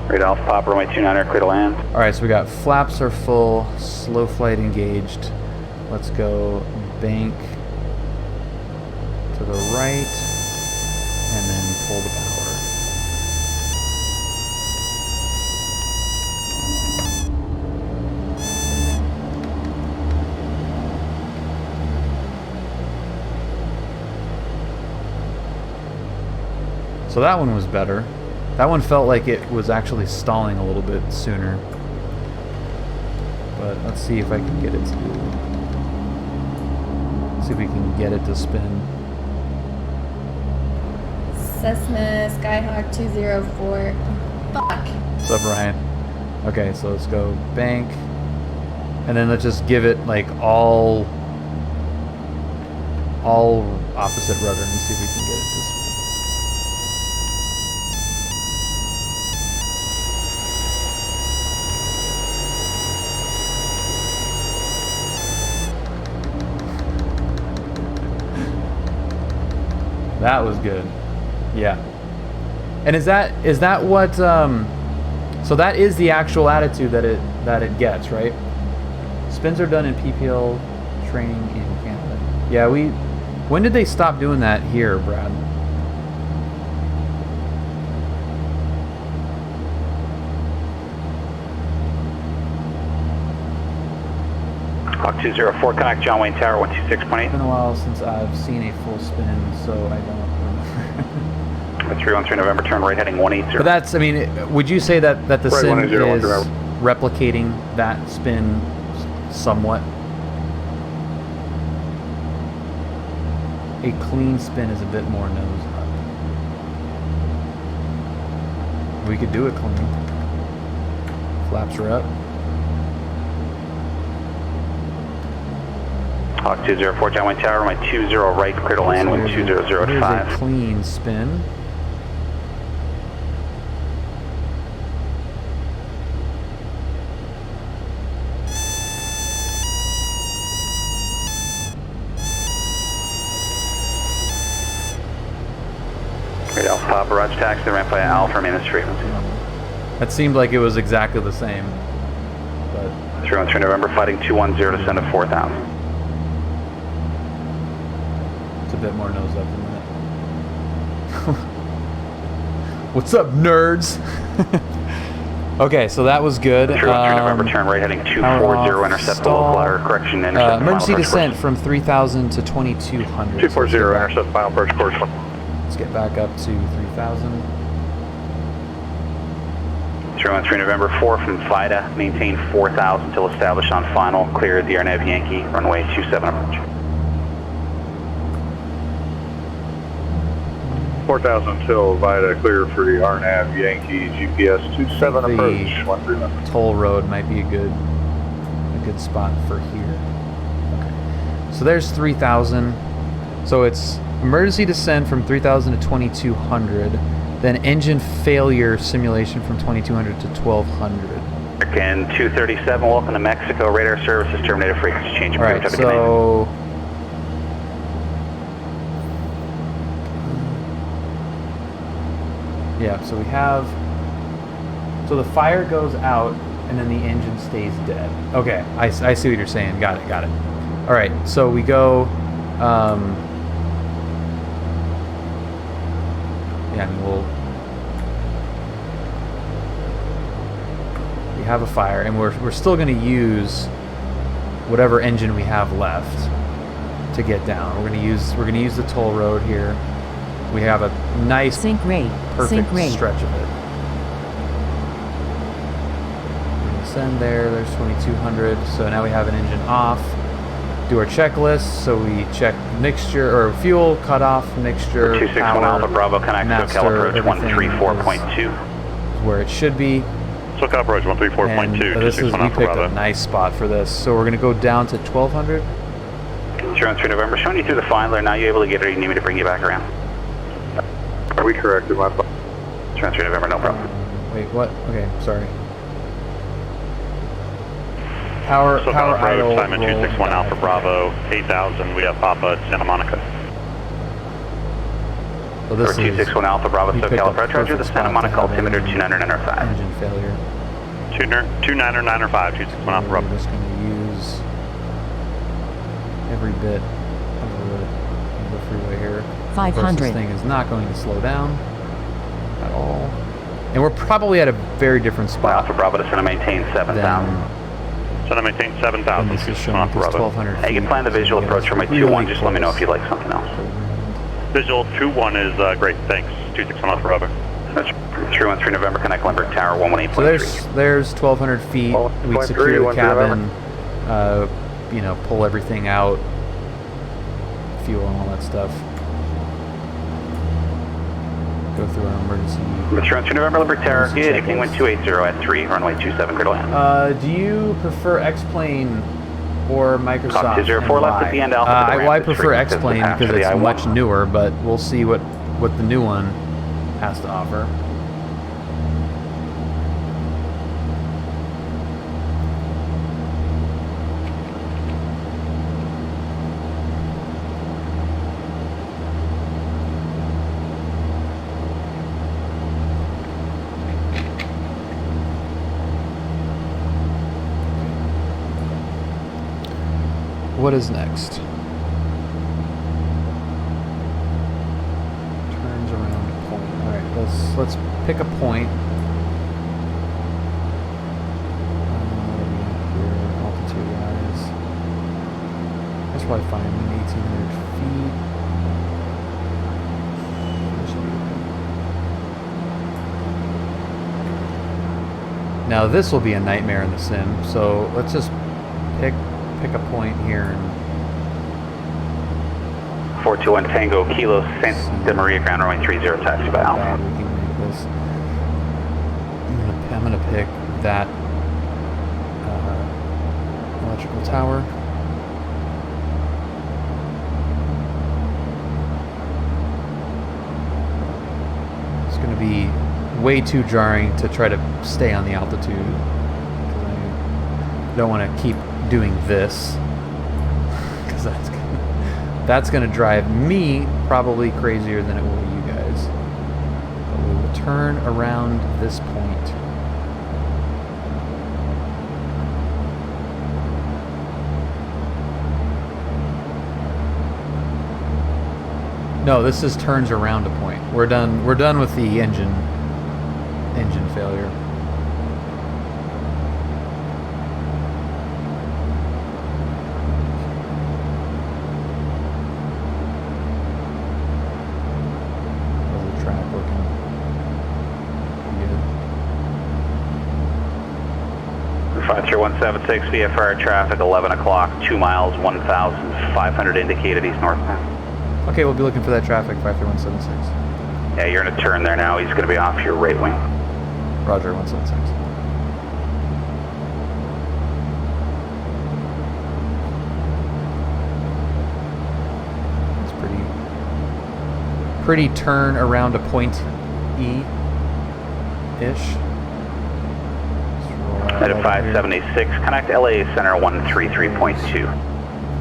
Speaker 3: Right Alpha Papa, runway 29, clear to land.
Speaker 1: Alright, so we got flaps are full, slow flight engaged. Let's go bank to the right, and then pull the power. So that one was better. That one felt like it was actually stalling a little bit sooner. But let's see if I can get it to see if we can get it to spin.
Speaker 8: Cessna Skyhawk 204. Fuck.
Speaker 1: What's up, Ryan? Okay, so let's go bank. And then let's just give it like all opposite rudder and see if we can get it to spin. That was good. Yeah. And is that what so that is the actual attitude that it gets, right? Spins are done in PPL training in Canada. Yeah, when did they stop doing that here, Brad?
Speaker 3: Hawk 204, connect John Wayne Tower, 126.8.
Speaker 1: It's been a while since I've seen a full spin, so I don't remember.
Speaker 3: 313 November, turn right heading 180.
Speaker 1: But that's, I mean, would you say that the
Speaker 6: Right,
Speaker 1: sim
Speaker 6: 180,
Speaker 1: is replicating that spin somewhat? A clean spin is a bit more nose up. We could do it clean. Flaps are up.
Speaker 3: Hawk 204, John Wayne Tower, my 20 right, clear to land, wind 200 at
Speaker 1: Here's
Speaker 3: 5.
Speaker 1: a clean spin.
Speaker 3: Great Alpha Papa, Roger taxi, the ramp via Alpha, remain this frequency.
Speaker 1: That seemed like it was exactly the same. But
Speaker 3: 313 November, fighting 210 to send to 4,000.
Speaker 1: it's a bit more nose up than that. What's up, nerds? Okay, so that was good.
Speaker 3: 313 November, turn right heading 240, intercept the local hour, correction, intercept the
Speaker 1: emergency
Speaker 3: final
Speaker 1: descent
Speaker 3: course.
Speaker 1: from 3,000 to 2,200.
Speaker 6: 240, intercept final approach course.
Speaker 1: Let's get back up to 3,000.
Speaker 3: 313 November 4 from FIDA, maintain 4,000 till established on final, clear the Arnav Yankee, runway 27 approach.
Speaker 6: 4,000 till Vida, clear for the RNAV Yankee GPS 27 approach. 131.
Speaker 1: Toll road might be a good spot for here. Okay. So there's 3,000. So it's emergency descent from 3,000 to 2,200. Then engine failure simulation from 2,200 to 1,200.
Speaker 3: American 237, welcome to Mexico. Radar services terminated, frequency change.
Speaker 1: All right, so yeah, so we have, so the fire goes out and then the engine stays dead. Okay, I see what you're saying. Got it. All right, so we go, yeah, I mean, we have a fire, and we're still going to use whatever engine we have left to get down. We're going to use the toll road here. We have a nice,
Speaker 7: Sync rate.
Speaker 1: perfect
Speaker 7: Sync rate.
Speaker 1: stretch of it. We're going to send there. There's 2,200. So now we have an engine off. Do our checklist. So we check mixture or fuel, cutoff, mixture,
Speaker 3: 261
Speaker 1: power,
Speaker 3: Alpha Bravo, connect to
Speaker 1: master,
Speaker 3: Cal approach
Speaker 1: everything
Speaker 3: 134.2.
Speaker 1: is where it should be.
Speaker 9: SoCal approach 134.2,
Speaker 1: this is,
Speaker 9: 261
Speaker 1: we
Speaker 9: Alpha
Speaker 1: picked
Speaker 9: Bravo.
Speaker 1: a nice spot for this. So we're going to go down to 1200.
Speaker 3: 03 November, showing you through the finder. Now you able to get it, or you need me to bring you back around?
Speaker 6: Are we corrected, my
Speaker 3: 03 November, no problem.
Speaker 1: Wait, what? Okay, sorry. Power
Speaker 9: SoCal
Speaker 1: idle.
Speaker 9: approach, Diamond
Speaker 1: roll
Speaker 9: 261
Speaker 1: dive.
Speaker 9: Alpha Bravo, 8000, we have Papa at Santa Monica.
Speaker 1: So this
Speaker 3: Or 261 Alpha Bravo,
Speaker 1: you picked
Speaker 3: SoCal
Speaker 1: a
Speaker 3: approach, roger, the
Speaker 1: perfect
Speaker 3: Santa
Speaker 1: spot
Speaker 3: Monica
Speaker 1: to have
Speaker 3: altimeter
Speaker 1: any
Speaker 3: 2995.
Speaker 1: engine failure.
Speaker 9: 29905, 261 Alpha
Speaker 1: We're
Speaker 9: Bravo.
Speaker 1: just going to use every bit of the freeway here. Of course,
Speaker 7: 500.
Speaker 1: this thing is not going to slow down at all. And we're probably at a very different spot
Speaker 3: Alpha Bravo to Santa maintain 7000.
Speaker 9: Santa maintain
Speaker 1: than
Speaker 9: 7000,
Speaker 1: this is
Speaker 9: 261
Speaker 1: showing
Speaker 9: Alpha
Speaker 1: because
Speaker 9: Bravo.
Speaker 1: 1200
Speaker 3: Hey, you can plan the visual approach from my 2-1, just let me know if you'd like something else.
Speaker 9: Visual 2-1 is great, thanks. 261 Alpha Bravo.
Speaker 3: That's 313 November, connect Limburg Tower 118.3.
Speaker 1: So there's 1200 feet. We
Speaker 6: 12.3,
Speaker 1: secure the
Speaker 6: 13
Speaker 1: cabin, you know, pull everything out, fuel and all that stuff. Go through our emergency.
Speaker 3: 313 November, Limburg Tower,
Speaker 1: Emergency
Speaker 3: good, King Wind
Speaker 1: checklists.
Speaker 3: 280 at 3, runway 27, clear to land.
Speaker 1: Do you prefer X-Plane or Microsoft?
Speaker 3: Copy, 204
Speaker 1: and
Speaker 3: left
Speaker 1: why?
Speaker 3: at the end, Alpha to the
Speaker 1: Well, I
Speaker 3: ramp is
Speaker 1: prefer
Speaker 3: frequency
Speaker 1: X-Plane
Speaker 3: pass
Speaker 1: because
Speaker 3: for the
Speaker 1: it's
Speaker 3: I-1.
Speaker 1: much newer, but we'll see what the new one has to offer. What is next? Turns around a point. All right, let's pick a point. Here, altitude wise, that's probably fine. 1,800 feet. Now this will be a nightmare in the sim. So let's just pick a point here and
Speaker 3: 421 Tango, Kilo, Santa Maria, ground runway 30, taxi by
Speaker 1: how
Speaker 3: Alpha.
Speaker 1: bad we can make this. I'm gonna pick that electrical tower. It's gonna be way too jarring to try to stay on the altitude. I don't want to keep doing this because that's gonna drive me probably crazier than it will you guys. But we will turn around this point. No, this is turns around a point. We're done with the engine failure. How's the track looking? Pretty good.
Speaker 3: 53176 VFR traffic, 11 o'clock, 2 miles, 1,500 indicated east northbound.
Speaker 1: Okay, we'll be looking for that traffic, 53176.
Speaker 3: Yeah, you're in a turn there now. He's going to be off your right wing.
Speaker 1: Roger, 176. It's pretty turn around a point E-ish.
Speaker 3: At 5786, connect LA Center 133.2.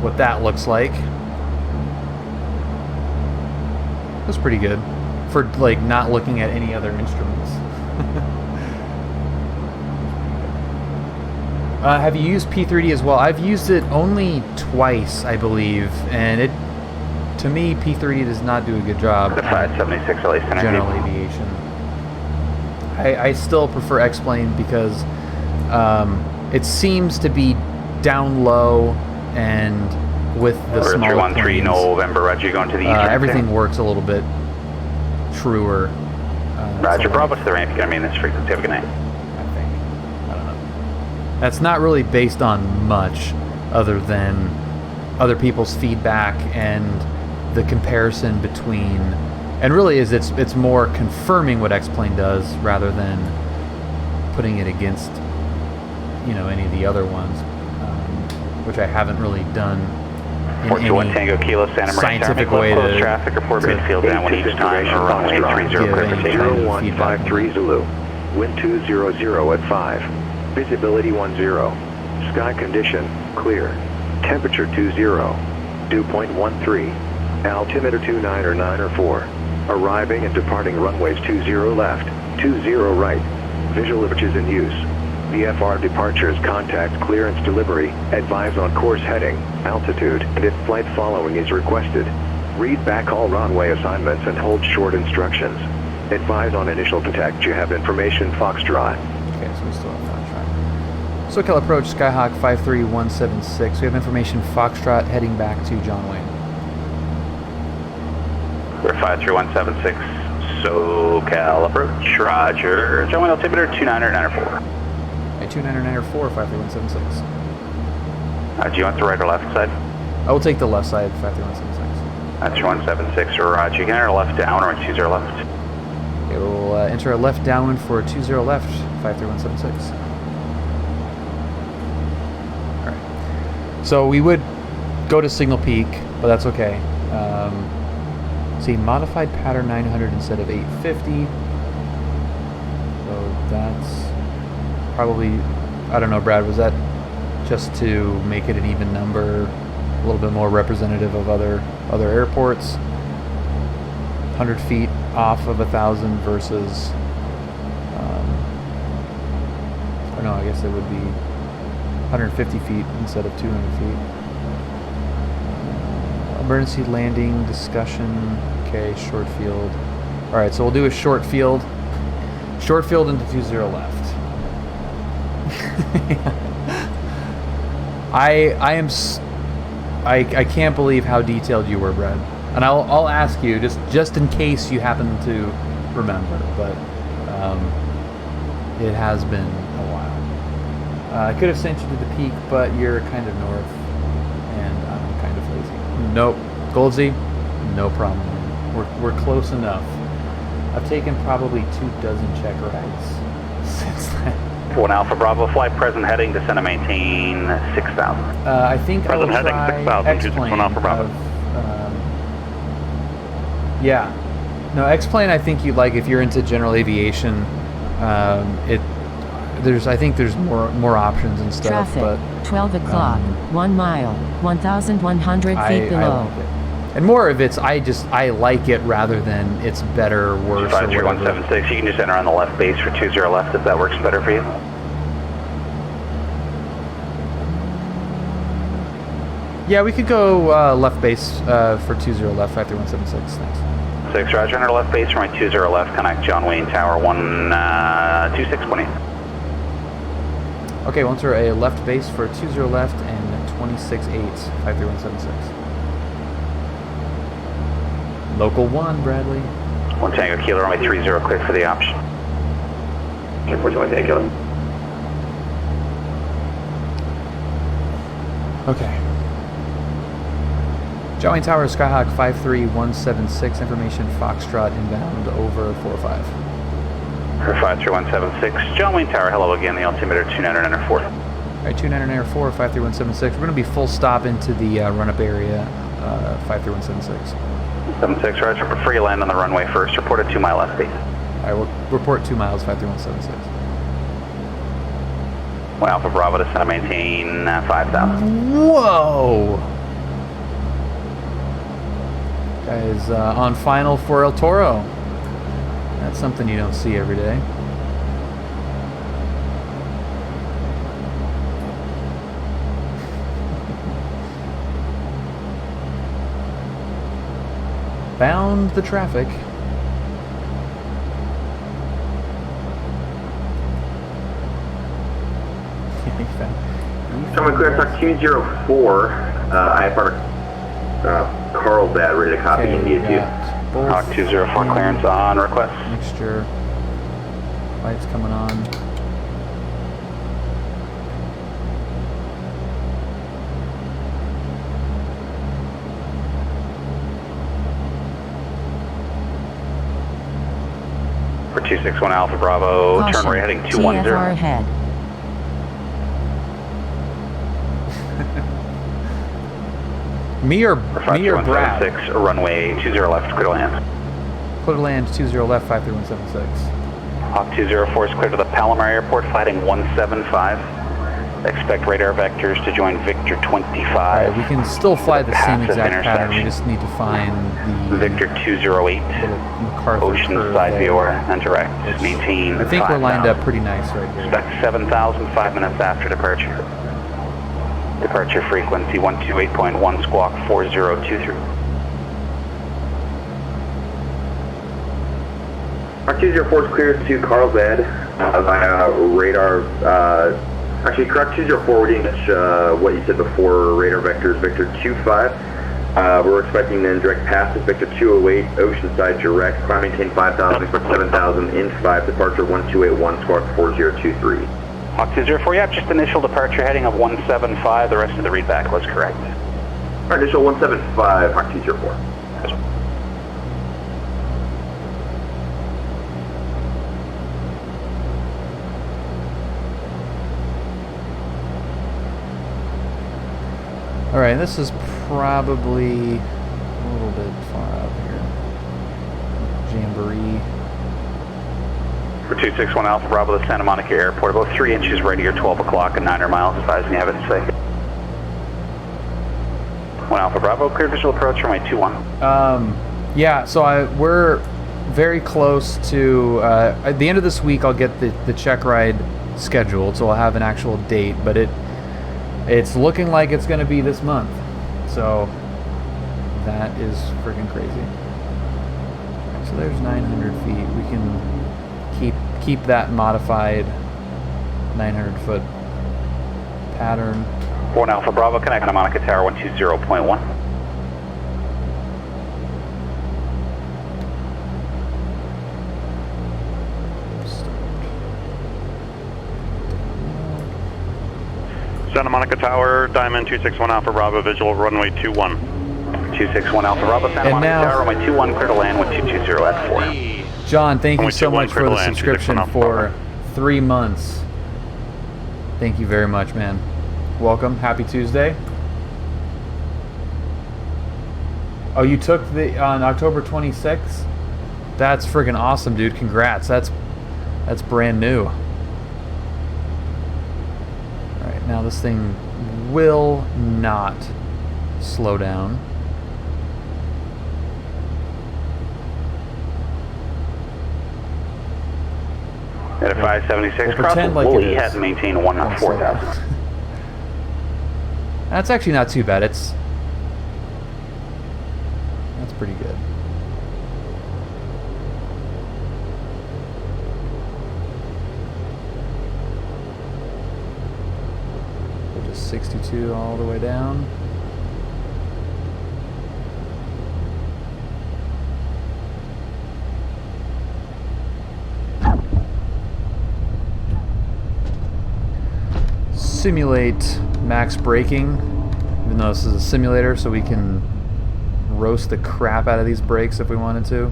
Speaker 1: What that looks like. That's pretty good for like not looking at any other instruments. Have you used P3D as well? I've used it only twice, I believe, and to me P3D does not do a good job
Speaker 3: The 576 LA Center.
Speaker 1: general aviation. I still prefer X-Plane because it seems to be down low and with the smaller
Speaker 3: 313
Speaker 1: planes,
Speaker 3: November, Roger, you're going to the east.
Speaker 1: everything works a little bit truer.
Speaker 3: Roger, Bravo to the ramp, you're going to be in this frequency. Have a good night.
Speaker 1: I think. I don't know. That's not really based on much other than other people's feedback and the comparison between, and really it's more confirming what X-Plane does rather than putting it against, you know, any of the other ones, which I haven't really done in
Speaker 3: 41
Speaker 1: any
Speaker 3: Tango Kilo Santa Maria
Speaker 1: scientific
Speaker 3: Tower.
Speaker 1: way
Speaker 3: Close
Speaker 1: to
Speaker 3: traffic, report midfield downwind each time, or runway 30
Speaker 1: give
Speaker 3: clear for
Speaker 1: any
Speaker 3: takeoff.
Speaker 1: kind of
Speaker 2: 0153 Zulu. Wind 200 at 5. Visibility 10. Sky condition, clear. Temperature 20. Dew point 13. Altimeter 29 or 9 or 4. Arriving and departing runways 20 left, 20 right. Visual images in use. VFR departures, contact, clearance, delivery. Advise on course heading, altitude, and if flight following is requested. Read back all runway assignments and hold short instructions. Advise on initial detect. You have information, Foxtrot.
Speaker 1: Okay, so we still have Foxtrot. SoCal approach, Skyhawk 53176. We have information, Foxtrot heading back to John Wayne.
Speaker 3: We're 53176, SoCal approach, roger. John Wayne altimeter 29904.
Speaker 1: 29904, 53176.
Speaker 3: Do you want the right or left side?
Speaker 1: I will take the left side, 53176.
Speaker 3: That's 176, roger. You can enter left down or 20 left.
Speaker 1: Okay, we'll enter a left downwind for 20 left, 53176. Alright. So we would go to Signal Peak, but that's okay. See, modified pattern 900 instead of 850. So that's probably, I don't know, Brad, was that just to make it an even number, a little bit more representative of other airports? 100 feet off of 1,000 versus, I don't know, I guess it would be 150 feet instead of 200 feet. Emergency landing discussion. Okay, short field. All right, so we'll do a short field. Short field into 20 left. I can't believe how detailed you were, Brad. And I'll ask you just in case you happen to remember, but it has been a while. I could have sent you to the peak, but you're kind of north, and I'm kind of lazy. Nope, Goldsy, no problem. We're close enough. I've taken probably 24 check rides since then.
Speaker 3: 1 Alpha Bravo flight, present heading, descend and maintain 6,000.
Speaker 1: I think I will
Speaker 9: Present heading,
Speaker 1: try
Speaker 9: 6,000,
Speaker 1: X-plane.
Speaker 9: 261 Alpha Bravo.
Speaker 1: Yeah. No, X-plane I think you'd like if you're into general aviation. I think there's more options and stuff.
Speaker 7: Traffic,
Speaker 1: but
Speaker 7: 12 o'clock, 1 mile, 1,100 feet below.
Speaker 1: I like it. And more of it's, I like it rather than it's better or worse.
Speaker 3: 53176, you can just enter on the left base for 20 left if that works better for you.
Speaker 1: Yeah, we could go left base for 20 left, 53176. Thanks.
Speaker 3: 6, roger, enter left base for my 20 left, connect John Wayne Tower 126.8.
Speaker 1: Okay, we'll enter a left base for 20 left and 26.8, 53176. Local 1, Bradley.
Speaker 3: 1 Tango Kilo, runway 30, clear for the option. 41 Tango.
Speaker 1: Okay. John Wayne Tower, Skyhawk 53176, information Foxtrot inbound over 45.
Speaker 3: 53176, John Wayne Tower, hello again, the altimeter 29904.
Speaker 1: Alright, 29904, 53176. We're going to be full stop into the run-up area, 53176.
Speaker 3: 76, roger, prefer you land on the runway first, report a 2 mile left base.
Speaker 1: Alright, we'll report 2 miles, 53176.
Speaker 3: 1 Alpha Bravo to center, maintain 5,000.
Speaker 1: Whoa! Guys, on final for El Toro. That's something you don't see every day. Bound the traffic.
Speaker 10: Someone clear talk 204. IFR Carlsbad, ready to copy India 2.
Speaker 3: Hawk 204 clearance on request.
Speaker 1: Mixture. Lights coming on.
Speaker 3: For 261 Alpha Bravo,
Speaker 7: Caution,
Speaker 3: turn right heading
Speaker 7: TFR
Speaker 3: 210.
Speaker 7: ahead.
Speaker 1: Me or Brad?
Speaker 3: 5176, runway 20 left, clear to land.
Speaker 1: Clear to land 20 left, 53176.
Speaker 3: Hawk 204 is clear to the Palomar Airport, flighting 175. Expect radar vectors to join Victor 25.
Speaker 1: Alright, we can still fly the same
Speaker 3: Passive
Speaker 1: exact pattern. We
Speaker 3: intersection.
Speaker 1: just need to find the
Speaker 3: Victor 208,
Speaker 1: little MacArthur curve
Speaker 3: Oceanside
Speaker 1: there.
Speaker 3: VOR, and direct. Maintain
Speaker 1: I think we're lined
Speaker 3: 5,000.
Speaker 1: up pretty nice right here.
Speaker 3: Expect 7,000, 5 minutes after departure. Departure frequency 128.1, squawk 4023.
Speaker 10: Hawk 204 is cleared to Carlsbad via radar. Actually, correct 204, we didn't catch what you said before, radar vectors, Victor 25. We're expecting then direct passes, Victor 208, Oceanside direct, climb maintain 5,000, expect 7,000, in 5, departure 1281, squawk 4023.
Speaker 3: Hawk 204, yeah, just initial departure heading of 175, the rest of the readback was correct.
Speaker 10: Alright, initial 175, Hawk 204.
Speaker 1: Alright, this is probably a little bit far out here. Jamboree.
Speaker 3: For 261 Alpha Bravo, the Santa Monica Airport, about 3 inches right here, 12 o'clock and 900 miles, advising you have it safe. 1 Alpha Bravo, clear visual approach, runway 21.
Speaker 1: Yeah, so we're very close to, at the end of this week I'll get the Checkride scheduled, so I'll have an actual date, but it's looking like it's going to be this month. So that is freaking crazy. So there's 900 feet. We can keep that modified 900 foot pattern.
Speaker 3: 1 Alpha Bravo, connect to Monica Tower 120.1.
Speaker 9: Santa Monica Tower, Diamond 261 Alpha Bravo, visual runway 21.
Speaker 3: 261 Alpha Bravo, Santa
Speaker 1: And
Speaker 3: Monica
Speaker 1: now-
Speaker 3: Tower, runway 21, clear to land 1220 at 4.
Speaker 1: John, thank you
Speaker 9: Only
Speaker 1: so
Speaker 9: 21
Speaker 1: much for the
Speaker 9: Crystal Land,
Speaker 1: subscription
Speaker 9: 261
Speaker 1: for
Speaker 9: Alpha.
Speaker 1: 3 months. Thank you very much, man. Welcome. Happy Tuesday. Oh, you took on October 26th? That's friggin' awesome, dude. Congrats. That's brand new. Alright, now this thing will not slow down.
Speaker 3: At a 576,
Speaker 1: We'll
Speaker 3: cross
Speaker 1: pretend like it
Speaker 3: Woolly
Speaker 1: is.
Speaker 3: head and maintain 104,000.
Speaker 1: That's actually not too bad. That's pretty good. We'll just 62 all the way down. Simulate max braking, even though this is a simulator, so we can roast the crap out of these brakes if we wanted to.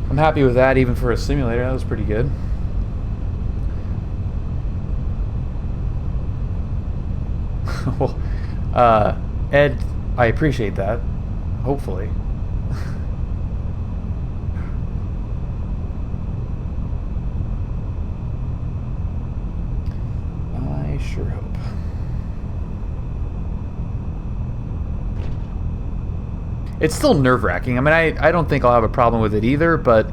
Speaker 1: I'm happy with that even for a simulator. That was pretty good. Well, Ed, I appreciate that. Hopefully. I sure hope. It's still nerve-wracking. I mean, I don't think I'll have a problem with it either, but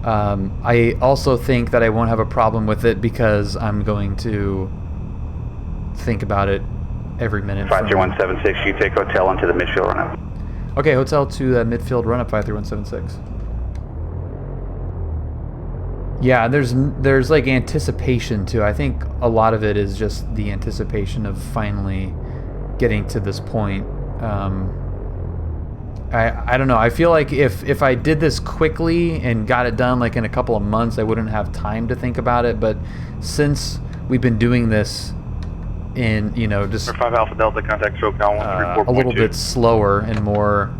Speaker 1: I also think that I won't have a problem with it because I'm going to think about it every minute.
Speaker 3: 53176, you take hotel into the midfield run-up.
Speaker 1: Okay, hotel to that midfield run-up, 53176. Yeah, there's like anticipation too. I think a lot of it is just the anticipation of finally getting to this point. I don't know. I feel like if I did this quickly and got it done like in a couple of months, I wouldn't have time to think about it. But since we've been doing this in, you know, just
Speaker 9: 5 Alpha Delta, contact SoCal 134.2.
Speaker 1: a little bit slower and more,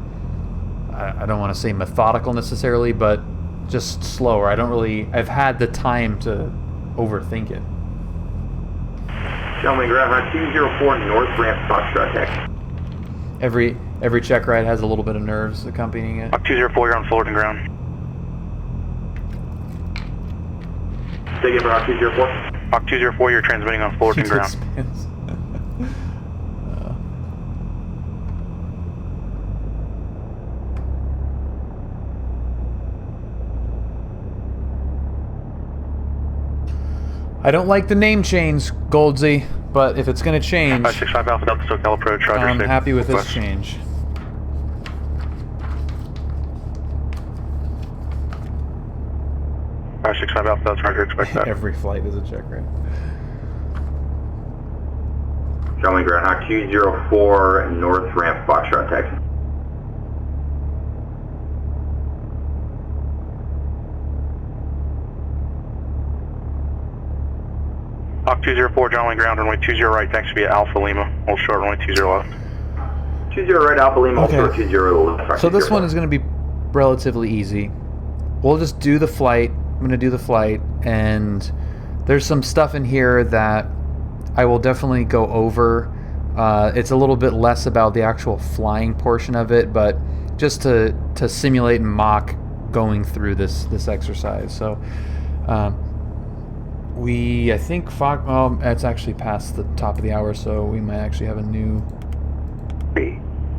Speaker 1: I don't want to say methodical necessarily, but just slower. I've had the time to overthink it.
Speaker 10: Gentlemen, ground 204 North Ramp, Foxtrot Tech.
Speaker 1: Every Checkride has a little bit of nerves accompanying it.
Speaker 9: 204, you're on Fullerton ground.
Speaker 10: Take it for 204.
Speaker 9: 204, you're transmitting on Fullerton ground.
Speaker 1: I don't like the name change, Goldsy, but if it's going to change,
Speaker 9: 565 Alpha Delta SoCal approach, Roger.
Speaker 1: I'm happy with this change.
Speaker 9: Five 65 Alpha Delta, Roger, expect that.
Speaker 1: Every flight is a Checkride.
Speaker 10: Gentlemen, ground 204 North Ramp, Foxtrot Tech.
Speaker 9: Hawk 204, John Wayne ground, runway 20 right, taxi via Alpha Lima. Hold short, runway 20 left.
Speaker 10: 20 right, Alpha Lima,
Speaker 1: Okay.
Speaker 10: also 20 left.
Speaker 1: So this one is going to be relatively easy. We'll just do the flight. I'm going to do the flight, and there's some stuff in here that I will definitely go over. It's a little bit less about the actual flying portion of it, but just to simulate and mock going through this exercise. So I think it's actually past the top of the hour, so we might actually have a new...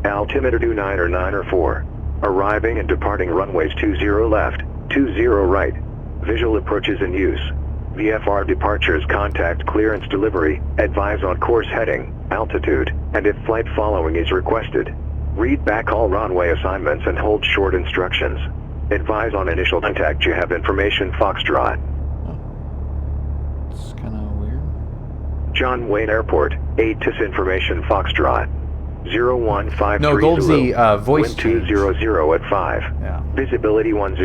Speaker 2: Altimeter 29 or 9 or 4. Arriving and departing runways 20 left, 20 right. Visual approaches in use. VFR departures, contact clearance delivery, advise on course heading, altitude, and if flight following is requested. Read back all runway assignments and hold short instructions. Advise on initial contact. You have information, Foxtrot.
Speaker 1: It's kind of weird.
Speaker 2: John Wayne Airport, ATC information, Foxtrot. 0153
Speaker 1: No, Goldsy, voice
Speaker 2: wind
Speaker 1: change.
Speaker 2: 200 at 5.
Speaker 1: Yeah.
Speaker 2: Visibility 10.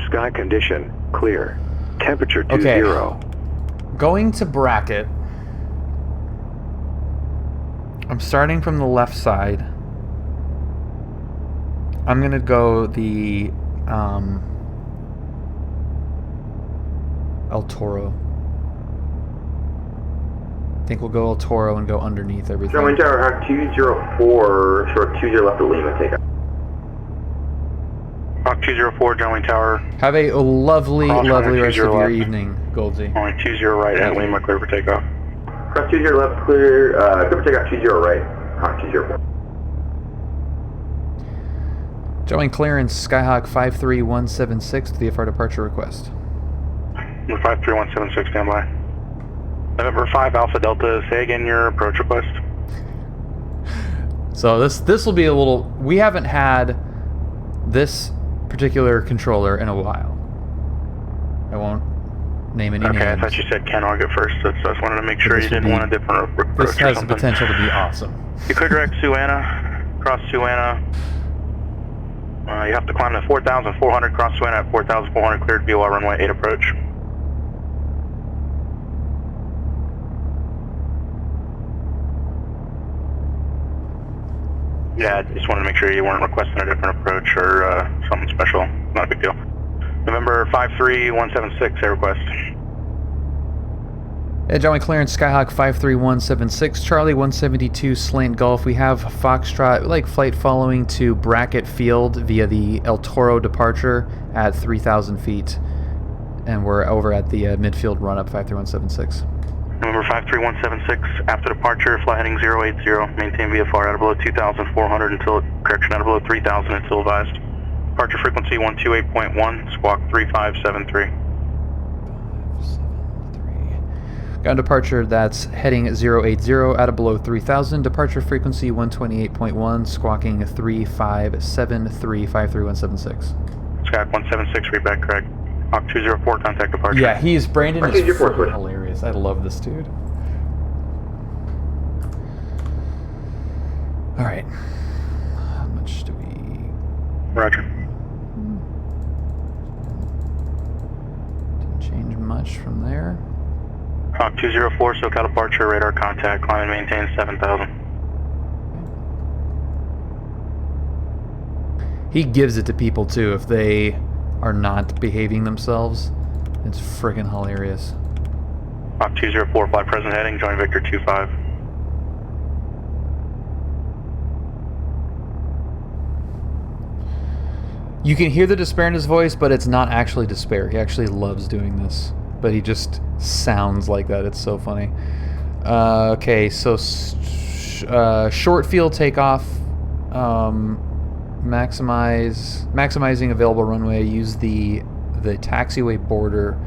Speaker 2: Sky condition, clear. Temperature 20.
Speaker 1: Okay. Going to bracket. I'm starting from the left side. I'm going to go the El Toro. I think we'll go El Toro and go underneath everything.
Speaker 10: Gentlemen, Tower 204, short 20 left of Lima, take up.
Speaker 9: Hawk 204, John Wayne Tower.
Speaker 1: Have a lovely,
Speaker 9: Cross
Speaker 1: lovely
Speaker 9: runway
Speaker 1: rest of
Speaker 9: 20
Speaker 1: your
Speaker 9: left.
Speaker 1: evening, Goldsy.
Speaker 9: Only 20 right at Lima, clear for takeoff.
Speaker 10: Cross 20 left, clear, clear for takeoff 20 right, Hawk 204.
Speaker 1: John Wayne clearance, Skyhawk 53176 to the VFR departure request.
Speaker 9: 53176, stand by. November 5 Alpha Delta, say again your approach request.
Speaker 1: So this will be a little... We haven't had this particular controller in a while. I won't name any names.
Speaker 9: Okay, I thought you said Ken Aug at first, so I just wanted to make sure you didn't want a different approach.
Speaker 1: This has the
Speaker 9: something.
Speaker 1: potential to be awesome.
Speaker 9: You could direct Suana, cross Suana. You have to climb to 4,400, cross Suana at 4,400, cleared VOR runway 8 approach. Yeah, I just wanted to make sure you weren't requesting a different approach or something special. Not a big deal. November 53176, a request.
Speaker 1: Yeah, John Wayne clearance, Skyhawk 53176, Charlie 172 Slant Golf. We have Foxtrot, like flight following to Brackett Field via the El Toro departure at 3,000 feet. And we're over at the midfield run-up 53176.
Speaker 9: November 53176, after departure, fly heading 080, maintain VFR out of below 2,400 until, correction, out of below 3,000 until advised. Departure frequency 128.1, squawk 3573.
Speaker 1: Got a departure that's heading 080 out of below 3,000, departure frequency 128.1, squawking 3573, 53176.
Speaker 9: Skyhawk 176, read back correct. Hawk 204, contact departure.
Speaker 1: Yeah, Brandon is freaking hilarious. I love this dude. Alright. How much do we...
Speaker 9: Roger.
Speaker 1: Didn't change much from there.
Speaker 9: Hawk 204, SoCal departure, radar contact, climb and maintain 7,000.
Speaker 1: He gives it to people too if they are not behaving themselves. It's friggin' hilarious.
Speaker 9: Hawk 204, fly present heading, join Victor 25.
Speaker 1: You can hear the despair in his voice, but it's not actually despair. He actually loves doing this, but he just sounds like that. It's so funny. Okay, so short field takeoff, maximizing available runway. Use the taxiway border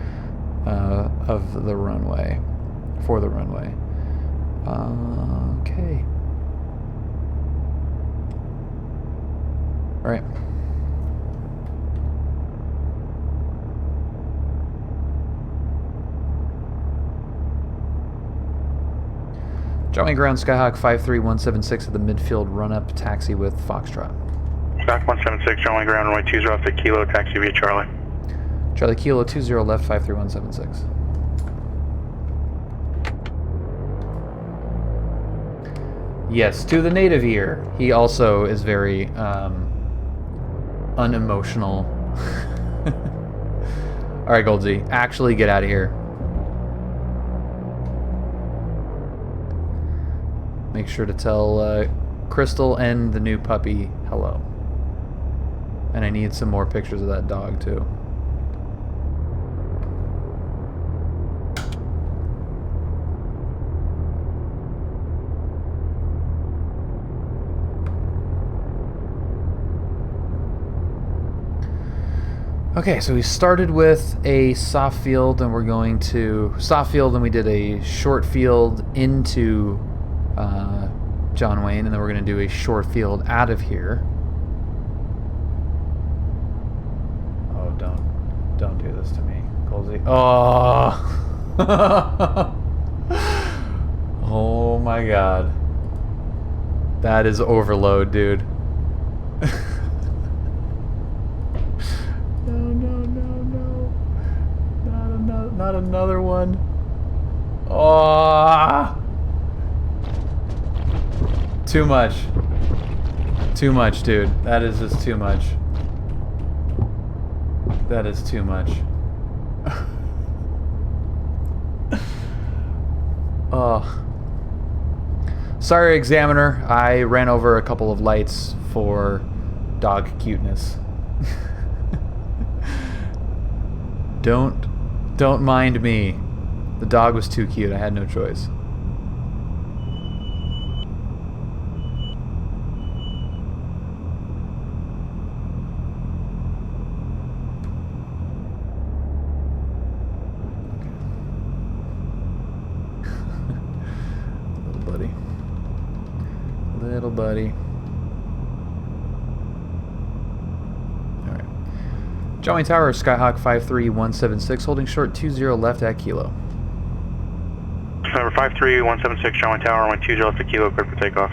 Speaker 1: of the runway for the runway. Okay. All right. Johnny Ground Skyhawk 53176 at the midfield run-up taxi with Foxtrot.
Speaker 9: Skyhawk 176, Johnny Ground, runway 20 off to Kilo, taxi via Charlie.
Speaker 1: Charlie Kilo 20 left 53176. Yes, to the native ear. He also is very unemotional. Alright, Goldsy, actually get out of here. Make sure to tell Crystal and the new puppy hello. And I need some more pictures of that dog too. Okay, so we started with a soft field and we're going to soft field, and we did a short field into John Wayne, and then we're going to do a short field out of here. Oh, don't do this to me, Colsey. Oh. Oh my god. That is overload, dude. No. Not another one. Oh. Too much. Too much, dude. That is just too much. That is too much. Oh. Sorry, Examiner. I ran over a couple of lights for dog cuteness. Don't mind me. The dog was too cute. I had no choice. Little buddy. Alright. Johnny Tower, Skyhawk 53176, holding short 20 left at Kilo.
Speaker 9: Number 53176, Johnny Tower, runway 20 left at Kilo, clear for takeoff.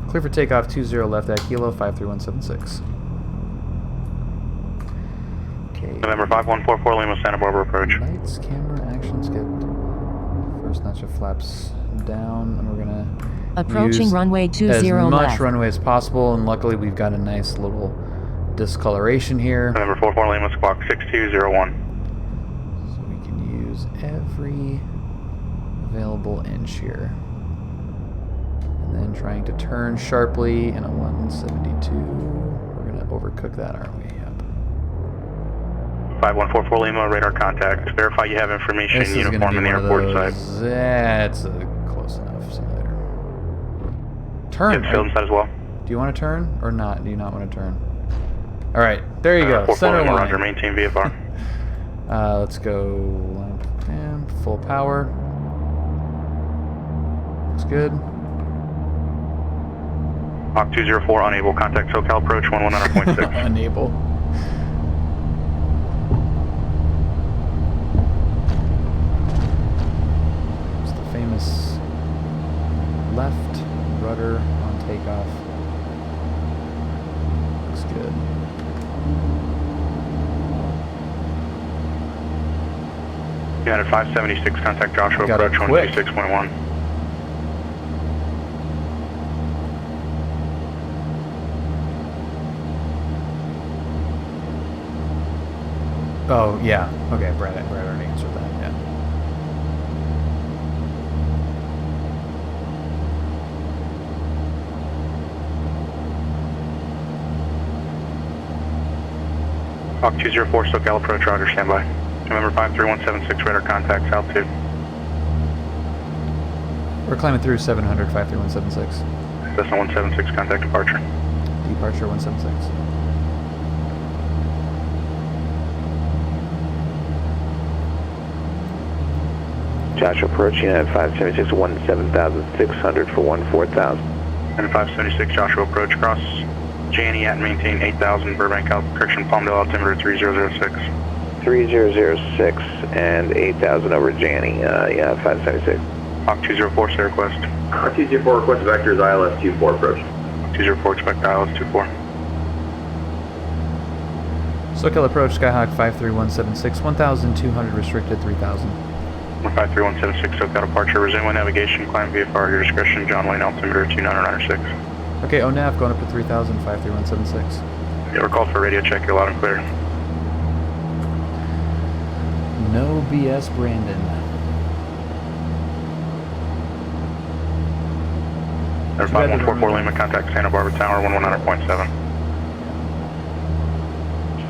Speaker 1: Clear for takeoff 20 left at Kilo, 53176. Okay.
Speaker 9: November 5144, Lima, Santa Barbara approach.
Speaker 1: Lights, camera, action, skip. First notch of flaps down, and we're gonna
Speaker 7: approaching runway 20 left.
Speaker 1: As much runway as possible, and luckily we've got a nice little discoloration here.
Speaker 9: November 44, Lima, squawk 6201.
Speaker 1: So we can use every available inch here. And then trying to turn sharply in a 172. We're gonna overcook that, aren't we? Yep.
Speaker 9: 5144 Lima, radar contact. Verify you have information
Speaker 1: This is
Speaker 9: uniform
Speaker 1: gonna
Speaker 9: in
Speaker 1: be
Speaker 9: the
Speaker 1: one of
Speaker 9: airport
Speaker 1: those.
Speaker 9: side.
Speaker 1: That's close enough. Simulator. Turn.
Speaker 9: Get field inside as well.
Speaker 1: Do you want to turn or not? Do you not want to turn? All right, there you go. Center line.
Speaker 9: Roger, maintain VFR.
Speaker 1: Let's go and full power. Looks good.
Speaker 9: Hawk 204, unable. Contact SoCal approach 119.6.
Speaker 1: Unable. It's the famous left rudder on takeoff. Looks good.
Speaker 9: United 576, contact Joshua,
Speaker 1: Got it
Speaker 9: approach
Speaker 1: quick.
Speaker 9: 126.1.
Speaker 1: Oh, yeah. Okay, Brad already answered that, yeah.
Speaker 9: Hawk 204, SoCal approach, roger, standby. November 53176, radar contact, altitude.
Speaker 1: We're climbing through 700, 53176.
Speaker 9: Cessna 176, contact departure.
Speaker 1: Departure 176.
Speaker 10: Joshua approach United 576, 17,600 for 14,000.
Speaker 9: And 576, Joshua approach, cross Janney at maintain 8,000, Burbank, correction, Palmdale, altimeter 3006.
Speaker 10: 3006 and 8,000 over Janney, yeah, 576.
Speaker 9: Hawk 204, say request.
Speaker 10: Hawk 204, request vectors ILS 24 approach.
Speaker 9: 204, expect ILS 24.
Speaker 1: SoCal approach, Skyhawk 53176, 1,200 restricted, 3,000.
Speaker 9: 53176, SoCal departure, resume with navigation, climb VFR, your discretion, John Lane, altimeter 2996.
Speaker 1: Okay, ONAV going up to 3,000, 53176.
Speaker 9: Yeah, we're called for radio check, you're loud and clear.
Speaker 1: No BS, Brandon.
Speaker 9: Number 5144 Lima, contact Santa Barbara Tower, 119.7.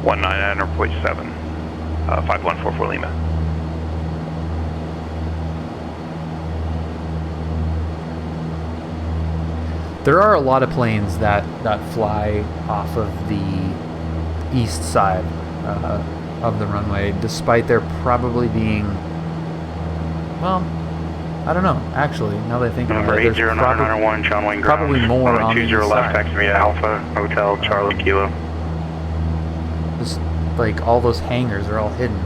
Speaker 3: 199.7, 5144 Lima.
Speaker 1: There are a lot of planes that fly off of the east side of the runway, despite there probably being, well, I don't know, actually, now that I think about
Speaker 9: Number
Speaker 1: it, there's
Speaker 9: 80901, John Wayne ground.
Speaker 1: probably more on the
Speaker 9: 20
Speaker 1: east
Speaker 9: left,
Speaker 1: side.
Speaker 9: taxi via Alpha, Hotel, Charlie, Kilo.
Speaker 1: Just, like, all those hangars are all hidden.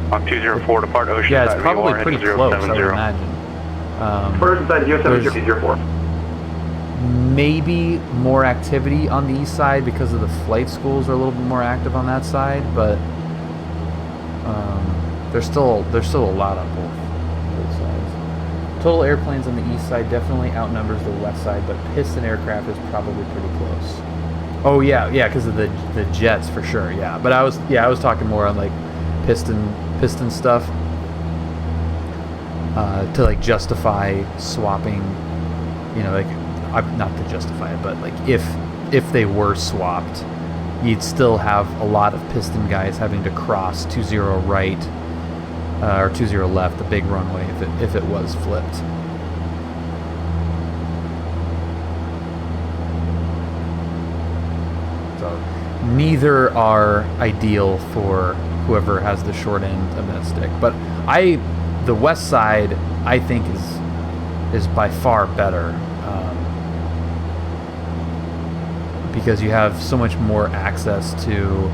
Speaker 9: Hawk 204, depart Ocean.
Speaker 1: Yeah, it's probably pretty close, I would imagine.
Speaker 10: First inside 070
Speaker 1: Maybe more activity on the east side because of the flight schools are a little bit more active on that side, but there's still a lot on both sides. Total airplanes on the east side definitely outnumbers the west side, but piston aircraft is probably pretty close. Oh yeah, because of the jets for sure. Yeah, but I was talking more on like piston stuff to like justify swapping, you know, like. Not to justify it, but like if they were swapped, you'd still have a lot of piston guys having to cross 20 right or 20 left, the big runway, if it was flipped. So neither are ideal for whoever has the short end of that stick. But the west side I think is by far better. Because you have so much more access to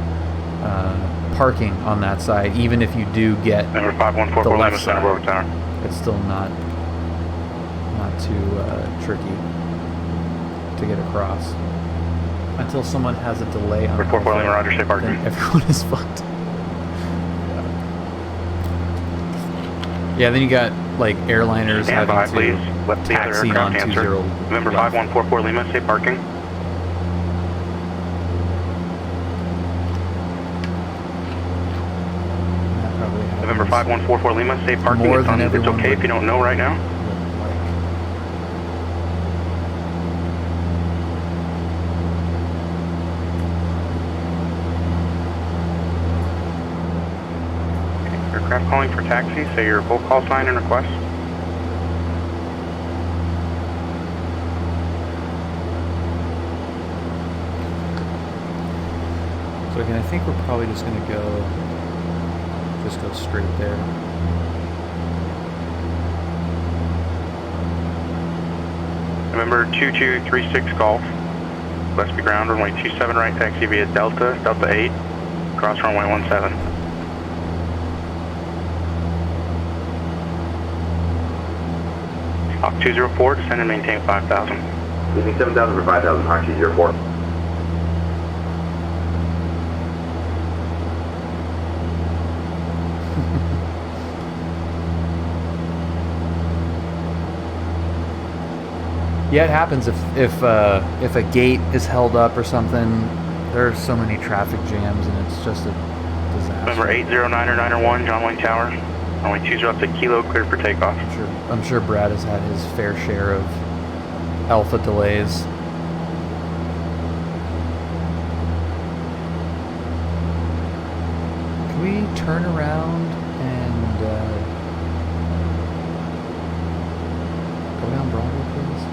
Speaker 1: parking on that side, even if you do get
Speaker 9: Number 5144 Lima, Santa Barbara Tower.
Speaker 1: It's still not too tricky to get across until someone has a delay on.
Speaker 9: Number 44 Lima, roger, stay parking.
Speaker 1: Then everyone is fucked. Yeah, then you got like airliners
Speaker 9: Stand by,
Speaker 1: having
Speaker 9: please.
Speaker 1: to
Speaker 9: Let the other
Speaker 1: taxi on
Speaker 9: aircraft
Speaker 1: 20
Speaker 9: answer. November 5144 Lima, stay parking. November 5144 Lima, stay parking.
Speaker 1: More
Speaker 9: It's
Speaker 1: than
Speaker 9: okay
Speaker 1: everyone
Speaker 9: if you don't know right now. Aircraft calling for taxi, say your full call sign and request.
Speaker 1: So again, I think we're probably just going to go straight there.
Speaker 9: November 2236 Golf, Gillespie ground, runway 27 right, taxi via Delta 8, cross runway 17. Hawk 204, descend and maintain 5,000.
Speaker 10: Leaving 7,000 for 5,000, Hawk 204.
Speaker 1: Yeah, it happens if a gate is held up or something. There are so many traffic jams, and it's just a disaster.
Speaker 9: November 809er John Wayne Tower. Runway 20 up to Kilo, cleared for takeoff.
Speaker 1: I'm sure Brad has had his fair share of alpha delays. Can we turn around and go down Broadway, please?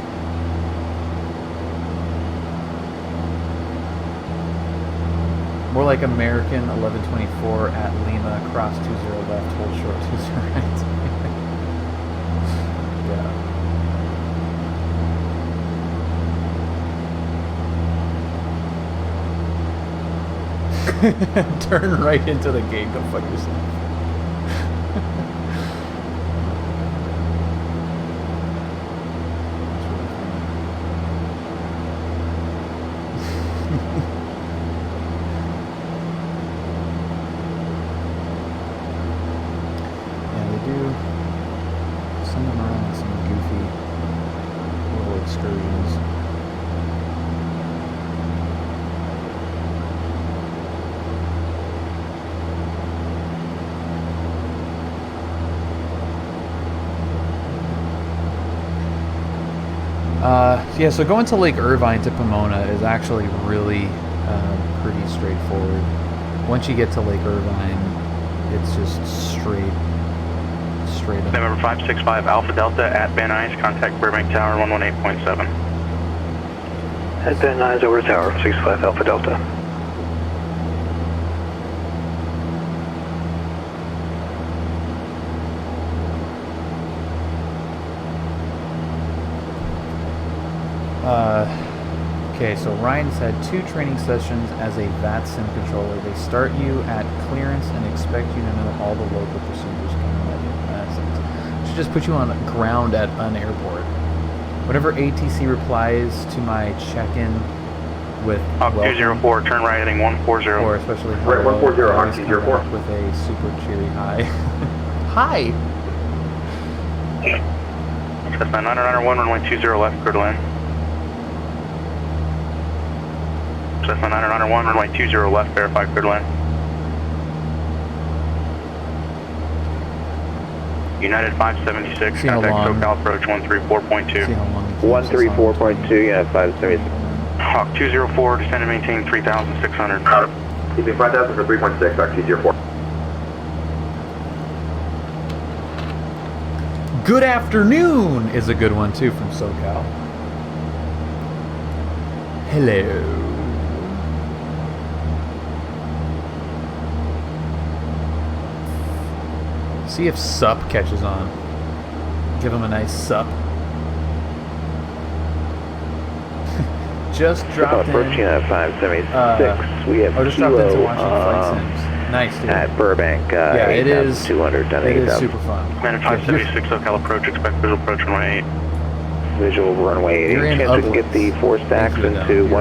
Speaker 1: More like American 1124 at Lima, cross 20 left, hold short 20 right. Yeah. Turn right into the gate, go fuck yourself. Yeah, so going to Lake Irvine to Pomona is actually really pretty straightforward. Once you get to Lake Irvine, it's just straight up.
Speaker 9: November 565 Alpha Delta at Van Nuys, contact Burbank Tower 118.7.
Speaker 5: At Van Nuys over Tower 65 Alpha Delta.
Speaker 1: Okay, so Ryan's had 2 training sessions as a VAT sim controller. They start you at clearance and expect you to know all the local procedures coming at you. Should just put you on ground at an airport. Whenever ATC replies to my check-in with welcome,
Speaker 9: 204, turn right heading 140.
Speaker 1: or especially
Speaker 10: Right, 140,
Speaker 1: I always come
Speaker 10: 204.
Speaker 1: back with a super cheery hi. Hi!
Speaker 9: Cessna 991, runway 20 left, clear to land. Cessna 991, runway 20 left, verify clear to land. United 576, contact SoCal approach 134.2.
Speaker 10: 134.2, United 576.
Speaker 9: Hawk 204, descend and maintain 3,600.
Speaker 10: Keeping 5,000 for 3.6, Hawk 204.
Speaker 1: Good afternoon is a good one too from SoCal. Hello. See if sup catches on. Give him a nice sup. Just dropped in.
Speaker 10: Approaching at 576. We have
Speaker 1: just dropped into watching flight sims. Nice, dude.
Speaker 10: At Burbank,
Speaker 1: yeah, it is
Speaker 10: 200, done
Speaker 1: it is
Speaker 10: 8,000.
Speaker 1: super fun.
Speaker 9: Command 576, SoCal approach, expect visual approach runway 8.
Speaker 10: Visual runway 8. Any chance we can get the 4 stacks into 15?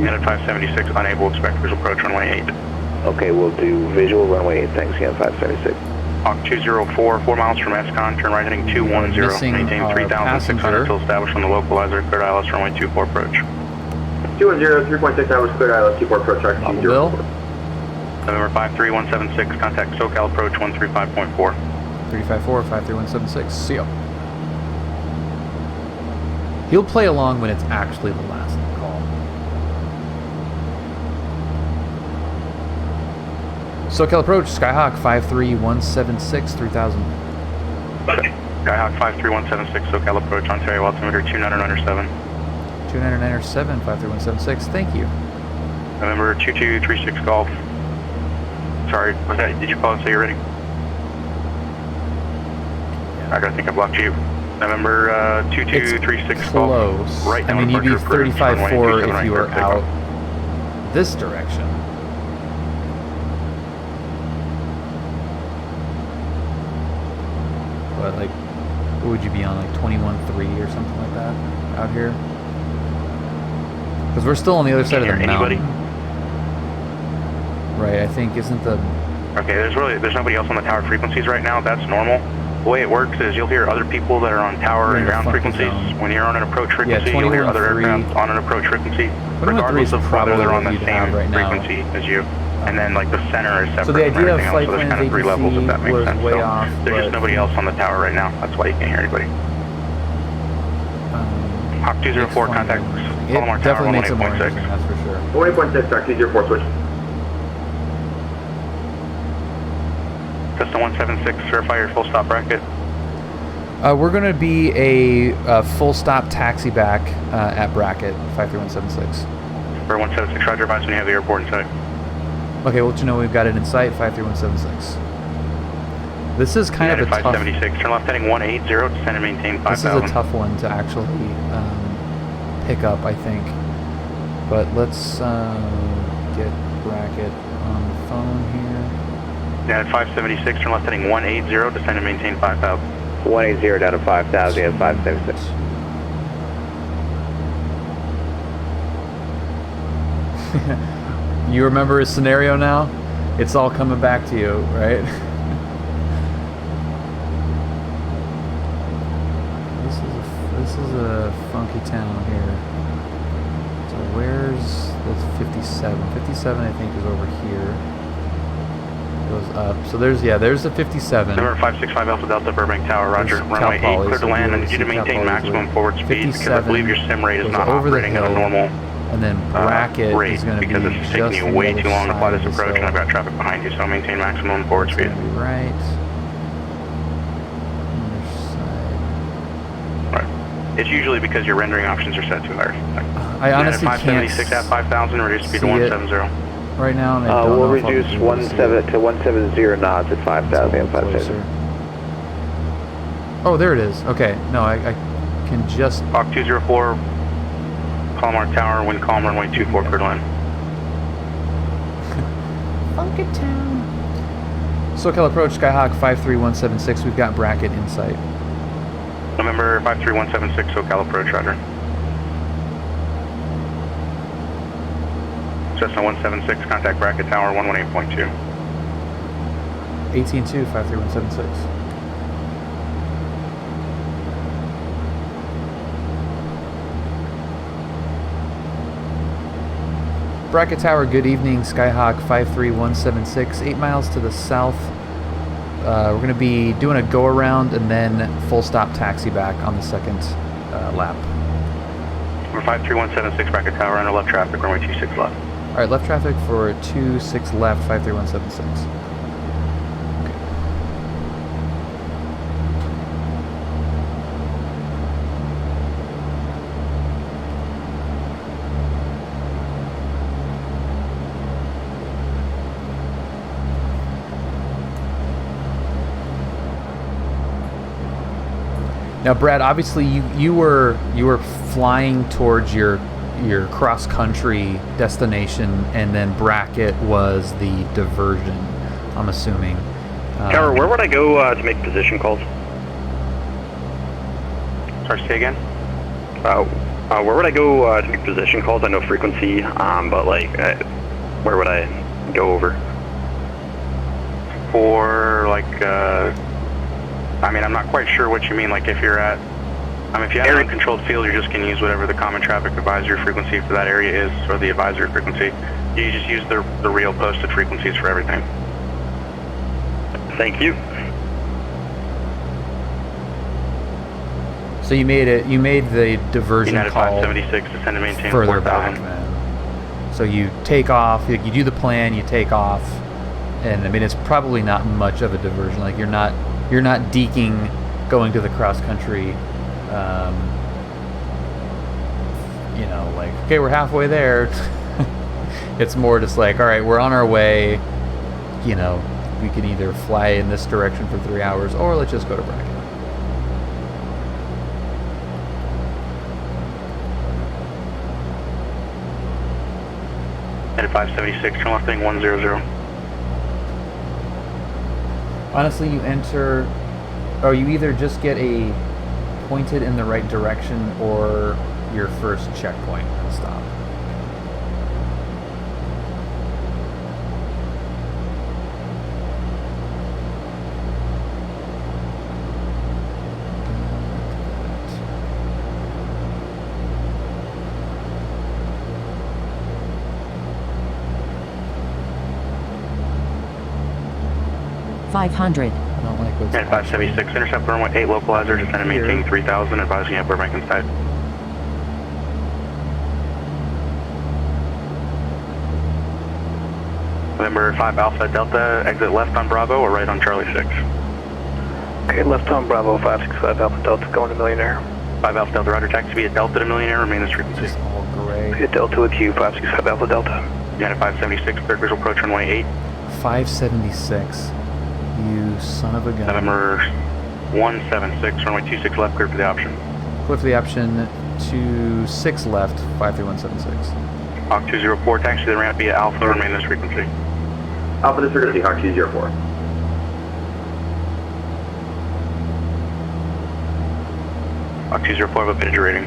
Speaker 9: United 576, unable, expect visual approach runway 8.
Speaker 10: Okay, we'll do visual runway 8, thanks, United 576.
Speaker 9: Hawk 204, 4 miles from SCON, turn right heading 210, maintain 3,600 until established on the localizer, cleared ILS runway 24 approach.
Speaker 10: 210, 3.6 hours, cleared ILS 24 approach, Shark 204.
Speaker 9: November 53176, contact SoCal approach 135.4.
Speaker 1: 354 53176. See ya. He'll play along when it's actually the last call. SoCal approach, Skyhawk 53176 3000.
Speaker 9: Skyhawk 53176, SoCal approach, Ontario altimeter 29907.
Speaker 1: 29907 53176. Thank you.
Speaker 9: November 2236 Golf. Sorry, was that, did you call and say you're ready? I think I blocked you. November 2236 Golf.
Speaker 1: Close.
Speaker 9: Right
Speaker 1: I
Speaker 9: down
Speaker 1: mean, you'd be
Speaker 9: departure approved, runway
Speaker 1: 35-4
Speaker 9: 27
Speaker 1: if you were
Speaker 9: right,
Speaker 1: out
Speaker 9: takeoff.
Speaker 1: this direction. But like, what would you be on, like 21-3 or something like that out here? Because we're still on the other side of the mountain. Right, I think, isn't the...
Speaker 9: Okay, there's nobody else on the tower frequencies right now. That's normal. The way it works is you'll hear other people that are on tower and ground frequencies.
Speaker 1: Zone.
Speaker 9: When you're on an approach frequency, you'll hear other aircraft on an approach frequency, regardless of whether they're on the same frequency as you. And then like the center is separate.
Speaker 1: So the idea of
Speaker 9: from
Speaker 1: flight
Speaker 9: everything else. So there's
Speaker 1: plans
Speaker 9: kind of 3 levels, if that
Speaker 1: ATC
Speaker 9: makes
Speaker 1: was
Speaker 9: sense.
Speaker 1: way
Speaker 9: So
Speaker 1: off.
Speaker 9: there's just nobody else on the tower right now. That's why you can't hear anybody. Hawk 204 contact.
Speaker 1: It definitely makes it more interesting, that's for sure.
Speaker 10: 1.6, Hawk 204 switch.
Speaker 9: Cessna 176, certify your full stop bracket.
Speaker 1: We're going to be a full stop taxi back at bracket 53176.
Speaker 9: For 176, roger, advise when you have the airport in sight.
Speaker 1: Okay, we'll let you know we've got it in sight, 53176. This is kind of a
Speaker 9: 576, turn left heading 180, descend and maintain 5000.
Speaker 1: This is a tough one to actually pick up, I think. But let's get bracket on the phone here.
Speaker 9: Yeah, at 576, turn left heading 180, descend and maintain 5000.
Speaker 4: 180 down to 5,000 at 576.
Speaker 1: You remember his scenario now? It's all coming back to you, right? This is a funky town here. So where's the 57? 57 I think is over here. Goes up. So there's the 57.
Speaker 9: Number 565 Alpha Delta Burbank Tower, roger. Runway 8, clear to land, and need you to maintain maximum forward speed because I believe your sim rate is not operating at a normal
Speaker 1: and then bracket
Speaker 9: rate
Speaker 1: is going to be
Speaker 9: because it's taking you way too long to fly this approach, and I've got traffic behind you, so maintain maximum forward speed.
Speaker 1: Right.
Speaker 9: Right. It's usually because your rendering options are set too high.
Speaker 1: I honestly can't
Speaker 9: 576 at 5,000, reduce speed to 170.
Speaker 1: Right now, and I don't
Speaker 4: we'll
Speaker 1: know if
Speaker 4: reduce 170 knots at 5,000 and 570.
Speaker 1: Oh, there it is. Okay, no, I can just...
Speaker 9: Hawk 204, Palomar Tower, wind calm, runway 24, clear to land.
Speaker 1: Funky town. SoCal approach, Skyhawk 53176, we've got bracket in sight.
Speaker 9: November 53176, SoCal approach, roger. Cessna 176, contact bracket tower 118.2.
Speaker 1: 18-2, 53176. Bracket Tower, good evening. Skyhawk 53176, 8 miles to the south. We're going to be doing a go around and then full stop taxi back on the second lap.
Speaker 9: Number 53176, bracket tower, under left traffic, runway 26 left.
Speaker 1: All right, left traffic for 26 left, 53176. Now, Brad, obviously you were flying towards your cross-country destination, and then bracket was the diversion, I'm assuming.
Speaker 5: Tower, where would I go to make position calls?
Speaker 9: Sorry, say again?
Speaker 5: Where would I go to make position calls? I know frequency, but like, where would I go over?
Speaker 9: For like, I mean, I'm not quite sure what you mean. Like, if you're at, if you have an uncontrolled field, you're just going to use whatever the common traffic advisory frequency for that area is, or the advisory frequency. You just use the real posted frequencies for everything.
Speaker 5: Thank you.
Speaker 1: So you made the diversion
Speaker 9: United
Speaker 1: call
Speaker 9: 576, descend and maintain
Speaker 1: further
Speaker 9: 4,000.
Speaker 1: back, man. So you take off, you do the plan, you take off, and I mean it's probably not much of a diversion. Like you're not deking going to the cross country. You know, like, okay, we're halfway there. It's more just like, all right, we're on our way. You know, we can either fly in this direction for 3 hours, or let's just go to bracket.
Speaker 9: At 576, turn left heading 100.
Speaker 1: Honestly, you enter, or you either just get a pointed in the right direction or your first checkpoint and stop.
Speaker 7: 500.
Speaker 1: I don't like what's
Speaker 9: And 576, intercept runway 8 localizer, descend and maintain 3000, advising you at Burbank inside. November 5 Alpha Delta, exit left on Bravo or right on Charlie 6?
Speaker 5: Okay, left on Bravo 565 Alpha Delta going to Millionaire.
Speaker 9: 5 Alpha Delta, roger, taxi via Delta to Millionaire, remain this frequency.
Speaker 1: just all gray.
Speaker 5: Via Delta with you, 565 Alpha Delta.
Speaker 9: United 576, third visual approach runway 8.
Speaker 1: 576. You son of a gun.
Speaker 9: November 176, runway 26 left, clear for the option.
Speaker 1: Clear for the option 26 left, 53176.
Speaker 9: Hawk 204, taxi to the ramp via Alpha, remain this frequency.
Speaker 10: Alpha, this frequency, Hawk 204.
Speaker 9: Hawk 204, have updated your rating.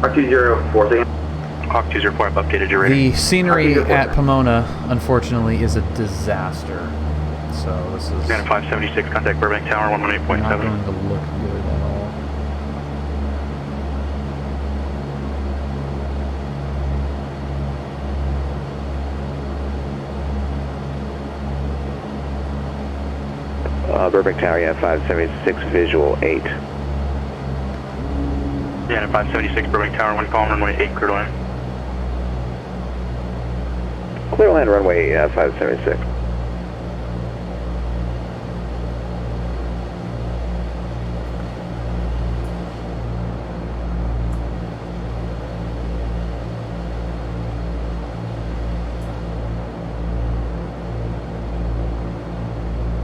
Speaker 10: Hawk 204, second.
Speaker 9: Hawk 204, have updated your rating.
Speaker 1: The scenery at Pomona, unfortunately, is a disaster. So this is
Speaker 9: United 576, contact Burbank Tower,
Speaker 1: not
Speaker 9: 118.7.
Speaker 1: going to look good at all.
Speaker 2: Burbank Tower, yeah, 576, visual 8.
Speaker 9: United 576, Burbank Tower, 1 calm, runway 8, clear to land.
Speaker 2: Clear land runway 576.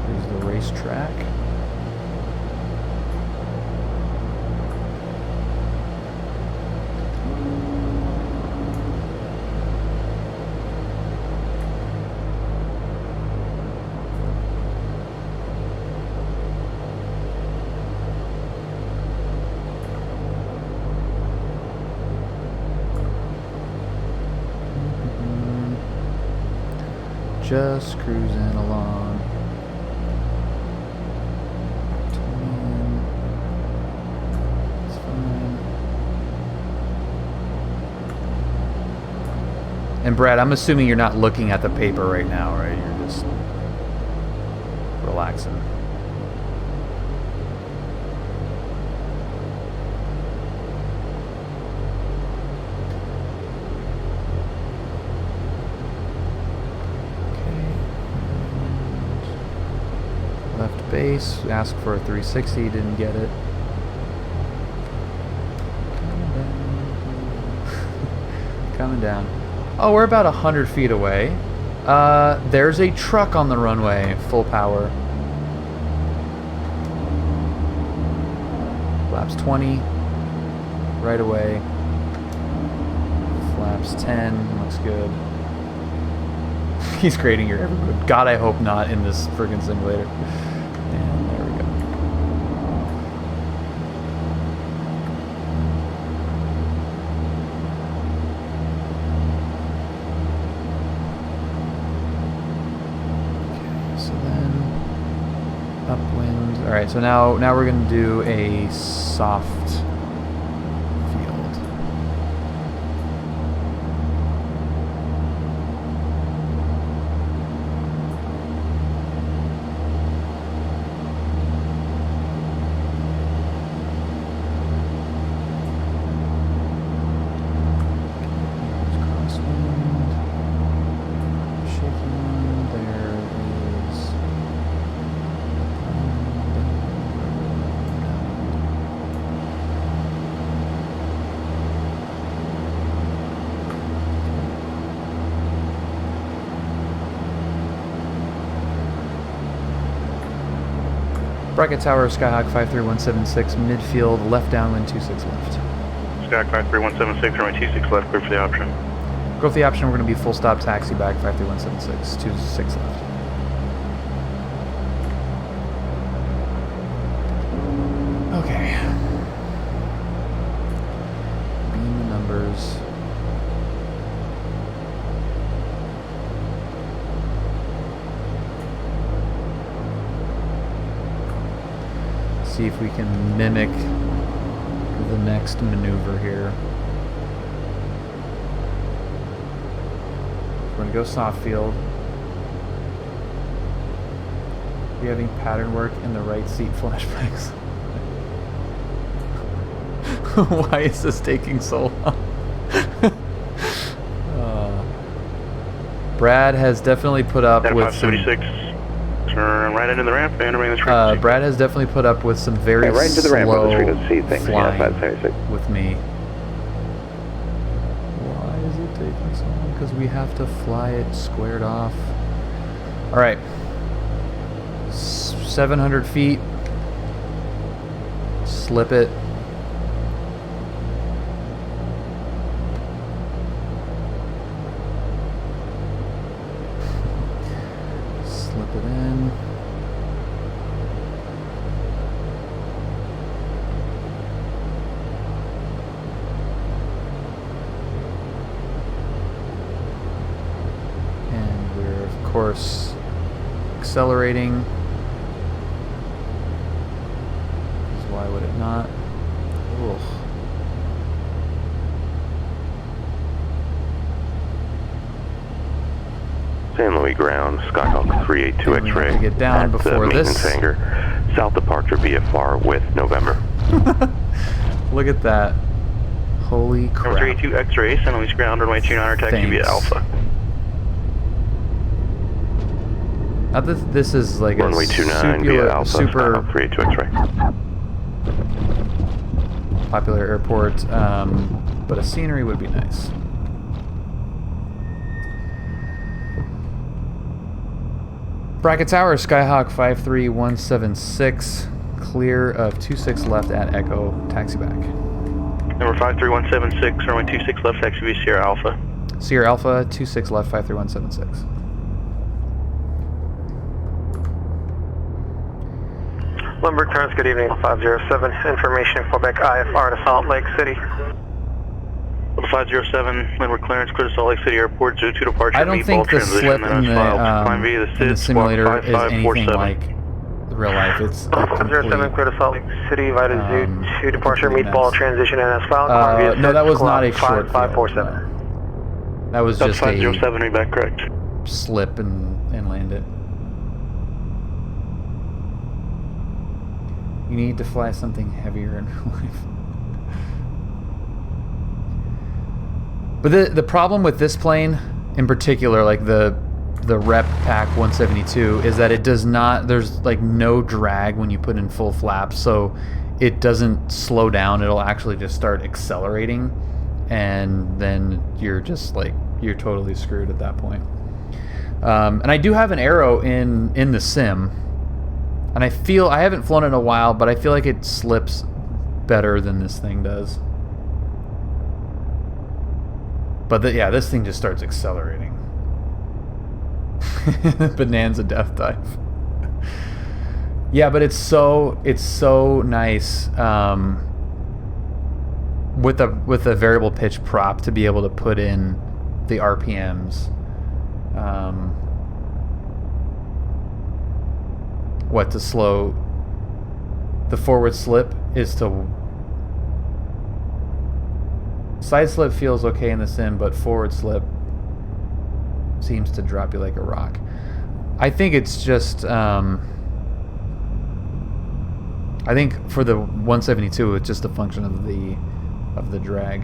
Speaker 1: Here's the racetrack. Just cruising along. It's fine. And Brad, I'm assuming you're not looking at the paper right now, right? You're just relaxing. Left base, asked for a 360, didn't get it. Coming down. Oh, we're about 100 feet away. There's a truck on the runway, full power. Flaps 20, right away. Flaps 10, looks good. He's creating your every. God, I hope not in this friggin' simulator. And there we go. Okay, so then upwind. All right, so now we're gonna do a soft field. Bracket Tower, Skyhawk 53176, midfield, left downwind 26 left.
Speaker 9: Skyhawk 53176, runway 26 left, clear for the option.
Speaker 1: Go for the option, we're going to be full stop taxi back 53176, 26 left. Okay. Beam the numbers. See if we can mimic the next maneuver here. We're going to go soft field. We having pattern work in the right seat flashbacks. Why is this taking so long? Brad has definitely put up with some...
Speaker 9: 576. Turn right into the ramp and bring this frequency.
Speaker 1: Brad has definitely put up with some very
Speaker 10: right into the ramp on this
Speaker 1: slow
Speaker 10: frequency. Thanks.
Speaker 1: flying
Speaker 10: 576.
Speaker 1: with me. Why is it taking so long? Because we have to fly it squared off. All right. 700 feet. Slip it. Slip it in. And we're, of course, accelerating. Because why would it not? Ugh.
Speaker 11: San Luis ground, Skyhawk 382
Speaker 1: And we have
Speaker 11: X-ray.
Speaker 1: to get down
Speaker 11: at
Speaker 1: before
Speaker 11: maintenance
Speaker 1: this.
Speaker 11: hangar. South departure VFR with November.
Speaker 1: Look at that. Holy
Speaker 9: Number
Speaker 1: crap.
Speaker 9: 382 X-ray, San Luis ground, runway 29, taxi via
Speaker 1: Thanks.
Speaker 9: Alpha.
Speaker 1: Not that this is like
Speaker 11: Runway
Speaker 1: a
Speaker 11: 29 via Alpha,
Speaker 1: super
Speaker 11: Skyhawk 382 X-ray.
Speaker 1: popular airport, but a scenery would be nice. Bracket Tower, Skyhawk 53176, clear of 26 left at Echo, taxi back.
Speaker 9: Number 53176, runway 26 left, taxi via Sierra Alpha.
Speaker 1: Sierra Alpha, 26 left, 53176.
Speaker 12: Lindbergh turns, good evening, 507, information Quebec IFR to Salt Lake City.
Speaker 9: 507, Lindbergh clearance, clear to Salt Lake City Airport, 02 departure,
Speaker 1: I don't think the slip in the simulator is anything like real life. It's a
Speaker 12: 507, clear to Salt Lake City, Vita Zoo, 2 departure, meatball, transition, and asphalt.
Speaker 1: No, that was not a short
Speaker 12: 547.
Speaker 1: field, no. That was just
Speaker 9: 507, read back correct.
Speaker 1: slip and land it. You need to fly something heavier in real life. But the problem with this plane, in particular, like the Rep Pack 172, is that it does not, there's like no drag when you put in full flaps, so it doesn't slow down. It'll actually just start accelerating, and then you're just like, you're totally screwed at that point. And I do have an Aero in the sim, and I haven't flown it in a while, but I feel like it slips better than this thing does. But yeah, this thing just starts accelerating. Bonanza death dive. Yeah, but it's so nice with a variable pitch prop to be able to put in the RPMs. What to slow the forward slip is to. Side slip feels okay in the sim, but forward slip seems to drop you like a rock. I think it's just, I think for the 172, it's just a function of the drag.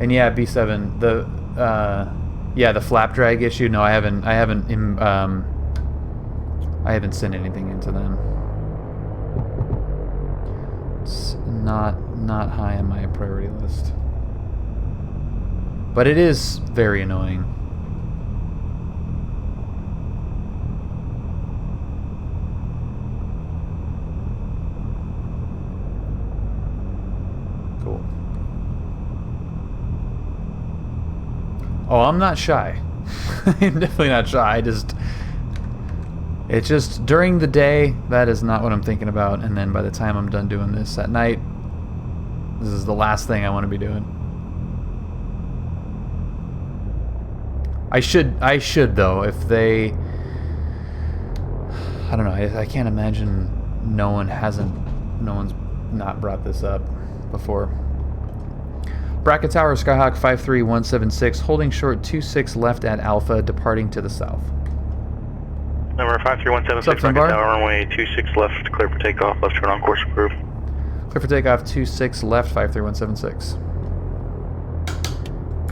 Speaker 1: And yeah, B7, the flap drag issue. No, I haven't sent anything into them. It's not high on my priority list, but it is very annoying. Cool. Oh, I'm not shy. I'm definitely not shy. It's just during the day, that is not what I'm thinking about, and then by the time I'm done doing this at night, this is the last thing I want to be doing. I should though, if they, I don't know, I can't imagine no one's not brought this up before. Bracket Tower, Skyhawk 53176, holding short 26 left at Alpha, departing to the south.
Speaker 9: Number 53176,
Speaker 1: What's up, Finbar?
Speaker 9: tower, runway 26 left, clear for takeoff, left turn on course approved.
Speaker 1: Clear for takeoff 26 left, 53176.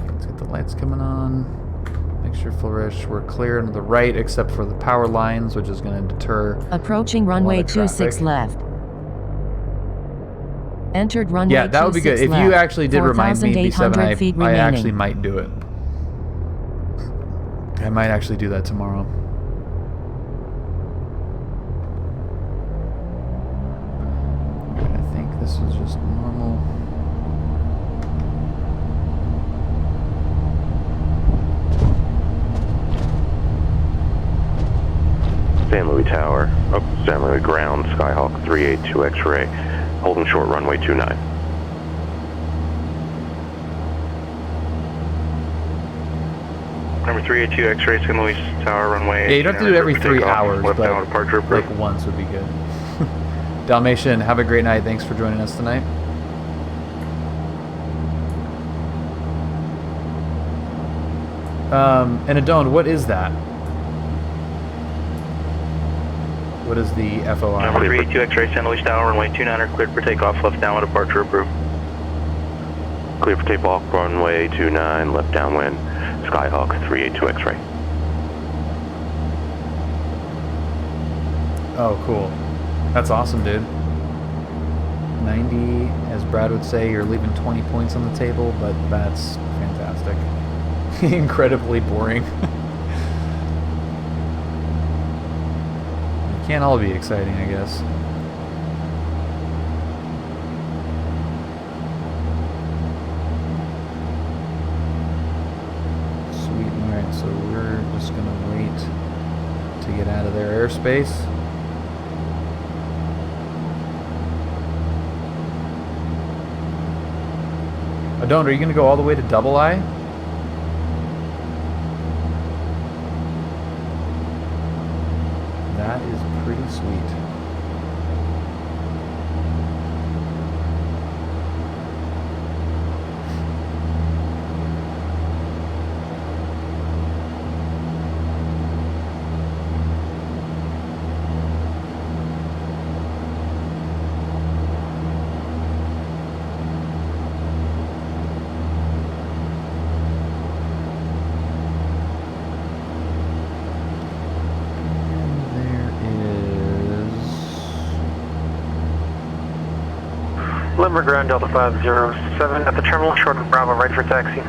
Speaker 1: Let's get the lights coming on. Make sure full rush. We're clear into the right except for the power lines, which is going to deter.
Speaker 7: Approaching runway 26 left. Entered runway 26
Speaker 1: Yeah, that would be good. If you actually did remind me, B7, I actually might do it. I might actually do that tomorrow. I think this is just normal.
Speaker 11: San Luis Tower, San Luis ground, Skyhawk 382 X-ray, holding short runway 29.
Speaker 9: Number 382 X-ray, San Luis Tower, runway.
Speaker 1: Yeah, you don't have to do it every 3 hours,
Speaker 9: left
Speaker 1: but
Speaker 9: down departure approved.
Speaker 1: like once would be good. Dalmatian, have a great night. Thanks for joining us tonight. And Adone, what is that? What is the FOI?
Speaker 9: Number 382 X-ray, San Luis Tower, runway 29er, cleared for takeoff, left downwind departure approved.
Speaker 11: Clear for takeoff, runway 29, left downwind, Skyhawk 382 X-ray.
Speaker 1: Oh, cool. That's awesome, dude. 90, as Brad would say, you're leaving 20 points on the table, but that's fantastic. Incredibly boring. It can't all be exciting, I guess. Sweet. Alright, so we're just gonna wait to get out of their airspace. Adone, are you gonna go all the way to Double I? That is pretty sweet.
Speaker 12: Limber ground Delta 507 at the terminal, short of Bravo, ready for taxi.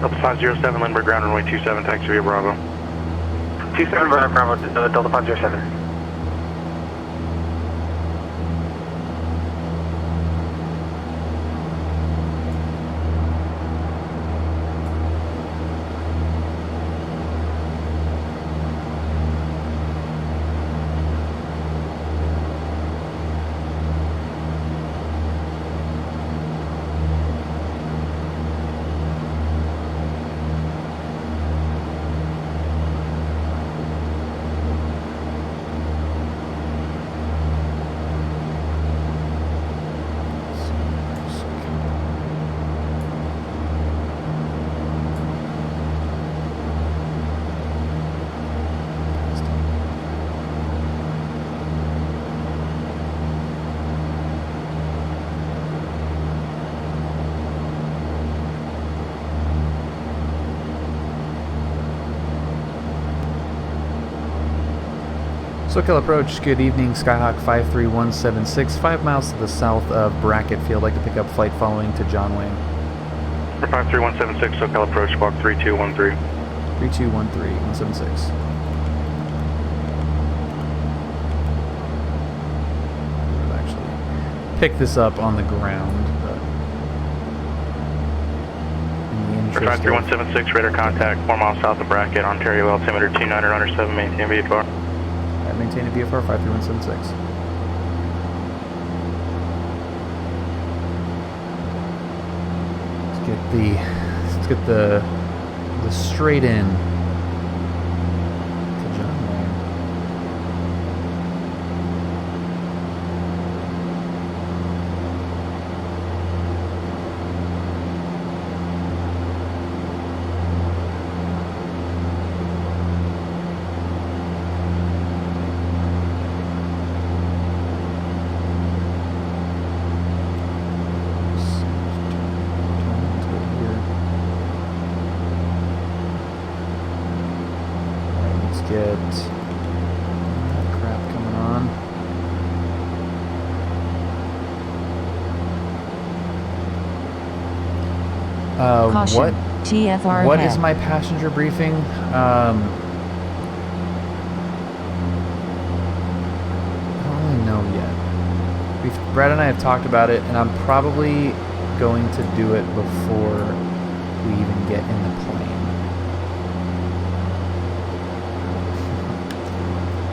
Speaker 9: Delta 507, Lindbergh ground, runway 27, taxi via Bravo.
Speaker 12: 27 Bravo, Delta 507.
Speaker 1: SoCal approach, good evening, Skyhawk 53176, 5 miles to the south of Brackett Field. Like to pick up flight following to John Wayne.
Speaker 9: 53176, SoCal approach, squawk 3213.
Speaker 1: 3213, 176. I'll actually pick this up on the ground, but in the interest
Speaker 9: 53176, radar contact, 4 miles south of Brackett, Ontario, altimeter 29er under 7, maintain VFR.
Speaker 1: Maintain a VFR 53176. Let's get the straight in to John Wayne. get crap coming on.
Speaker 7: Caution. TFR
Speaker 1: what
Speaker 7: ahead.
Speaker 1: is my passenger briefing? I don't really know yet. Brad and I have talked about it, and I'm probably going to do it before we even get in the plane.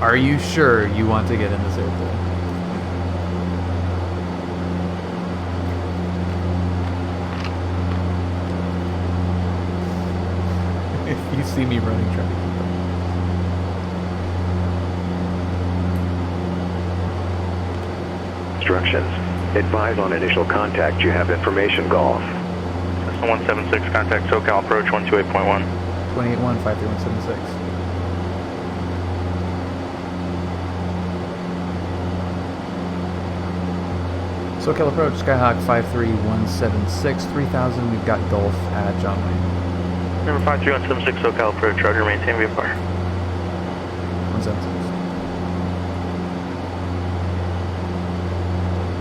Speaker 1: Are you sure you want to get in this airplane? If you see me running traffic.
Speaker 2: Instructions. Advise on initial contact. You have information, Golf.
Speaker 9: Cessna 176, contact SoCal approach 128.1.
Speaker 1: 281 53176. SoCal approach, Skyhawk 53176, 3000. We've got Gulf at John Wayne.
Speaker 9: Number 53176, SoCal approach, Roger, maintain VFR.
Speaker 1: 176.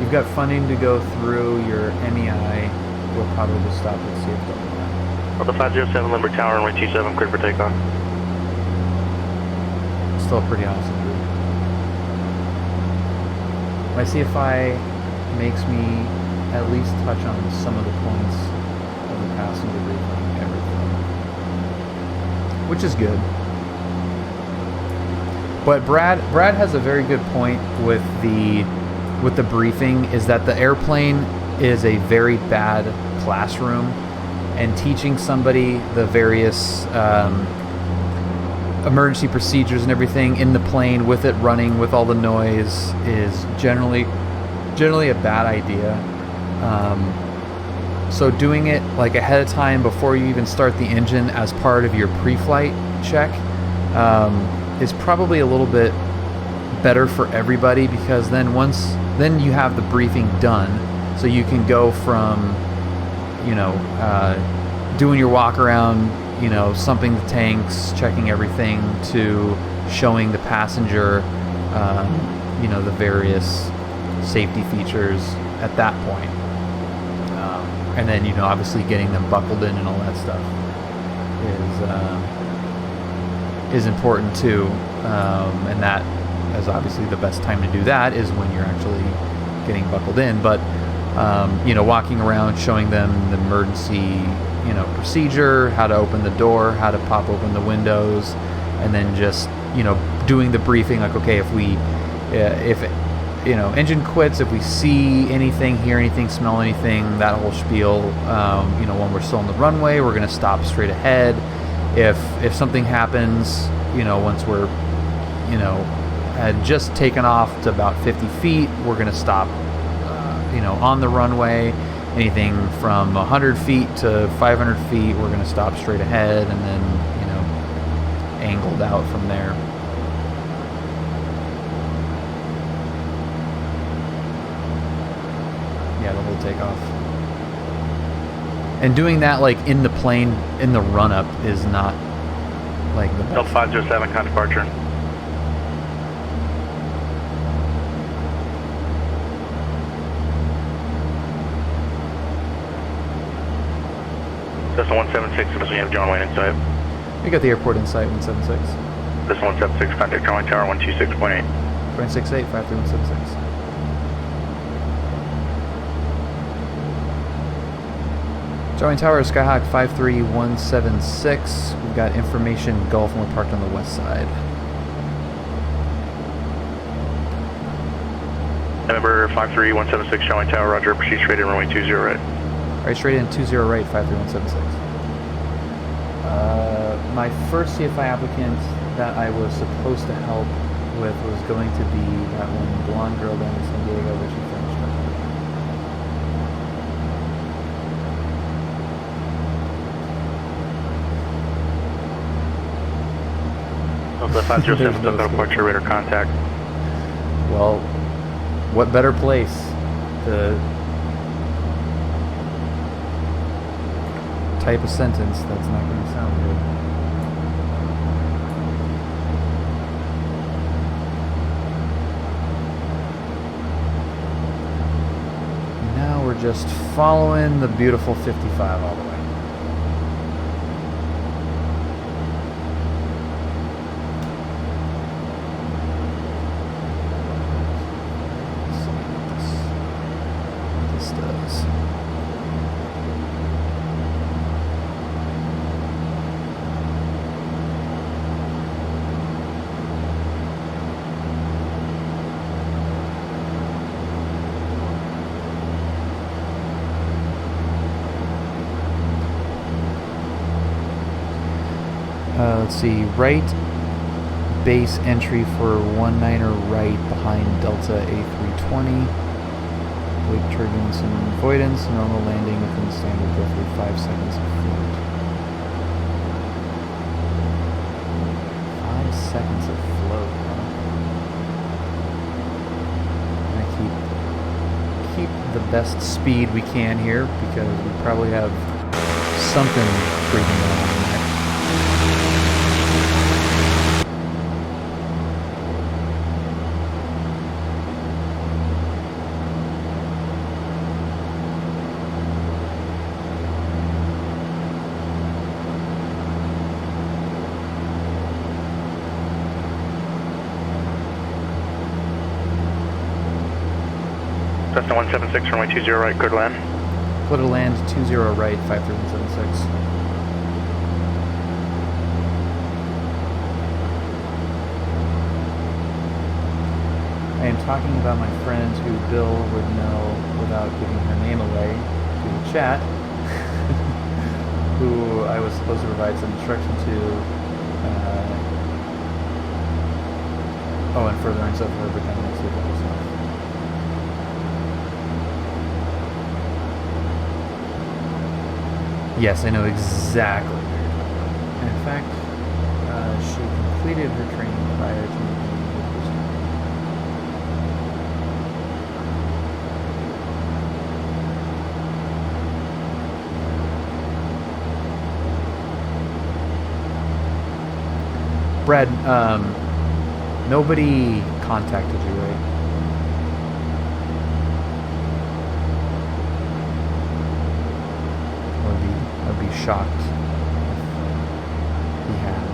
Speaker 1: You've got funding to go through your MEI. We'll probably just stop at CFW.
Speaker 9: Delta 507, Limber Tower, runway 27, clear for takeoff.
Speaker 1: Still pretty awesome, dude. My CFI makes me at least touch on some of the points of the passenger briefing, everything, which is good. But Brad has a very good point with the briefing, is that the airplane is a very bad classroom, and teaching somebody the various emergency procedures and everything in the plane with it running with all the noise is generally a bad idea. So doing it like ahead of time before you even start the engine as part of your pre-flight check is probably a little bit better for everybody, because then you have the briefing done, so you can go from doing your walk around, sumping the tanks, checking everything, to showing the passenger the various safety features at that point. And then obviously getting them buckled in and all that stuff is important too, and that is obviously the best time to do that is when you're actually getting buckled in. But walking around, showing them the emergency procedure, how to open the door, how to pop open the windows, and then just doing the briefing, like, okay, if engine quits, if we see anything, hear anything, smell anything, that whole spiel. When we're still on the runway, we're going to stop straight ahead. If something happens, once we're had just taken off to about 50 feet, we're going to stop on the runway. Anything from 100 feet to 500 feet, we're going to stop straight ahead, and then angled out from there. Yeah, the whole takeoff. And doing that like in the plane, in the run-up, is not like the best.
Speaker 9: Delta 507, contact departure. Cessna 176, we have John Wayne in sight.
Speaker 1: We got the airport in sight, 176.
Speaker 9: Cessna 176, contact John Wayne Tower, 126.8.
Speaker 1: 268, 53176. John Wayne Tower, Skyhawk 53176. We've got information Gulf, and we're parked on the west side.
Speaker 9: Number 53176, John Wayne Tower, Roger, proceed straight in runway 20 right.
Speaker 1: Right, straight in 20 right, 53176. My first CFI applicant that I was supposed to help with was going to be that one blonde girl down in San Diego, but she finished up.
Speaker 9: Delta 507,
Speaker 1: no
Speaker 9: departure, radar contact.
Speaker 1: Well, what better place to type a sentence that's not going to sound good? just following the beautiful 55 all the way. This does. Let's see, right base entry for 19er right behind Delta A320. Wake turbulence and avoidance, normal landing within standard roughly 5 seconds of float. 5 seconds of float, huh? Gonna keep the best speed we can here because we probably have something freaking going on there.
Speaker 9: Cessna 176, runway 20 right, clear to land.
Speaker 1: Clear to land, 20 right, 53176. I am talking about my friend who Bill would know without giving her name away to the chat, who I was supposed to provide some instruction to. And furtherance of her becoming a sleep episode. Yes, I know exactly what you're talking about. And in fact, she completed her training prior to me. Brad, nobody contacted you, right? I'd be shocked if he had.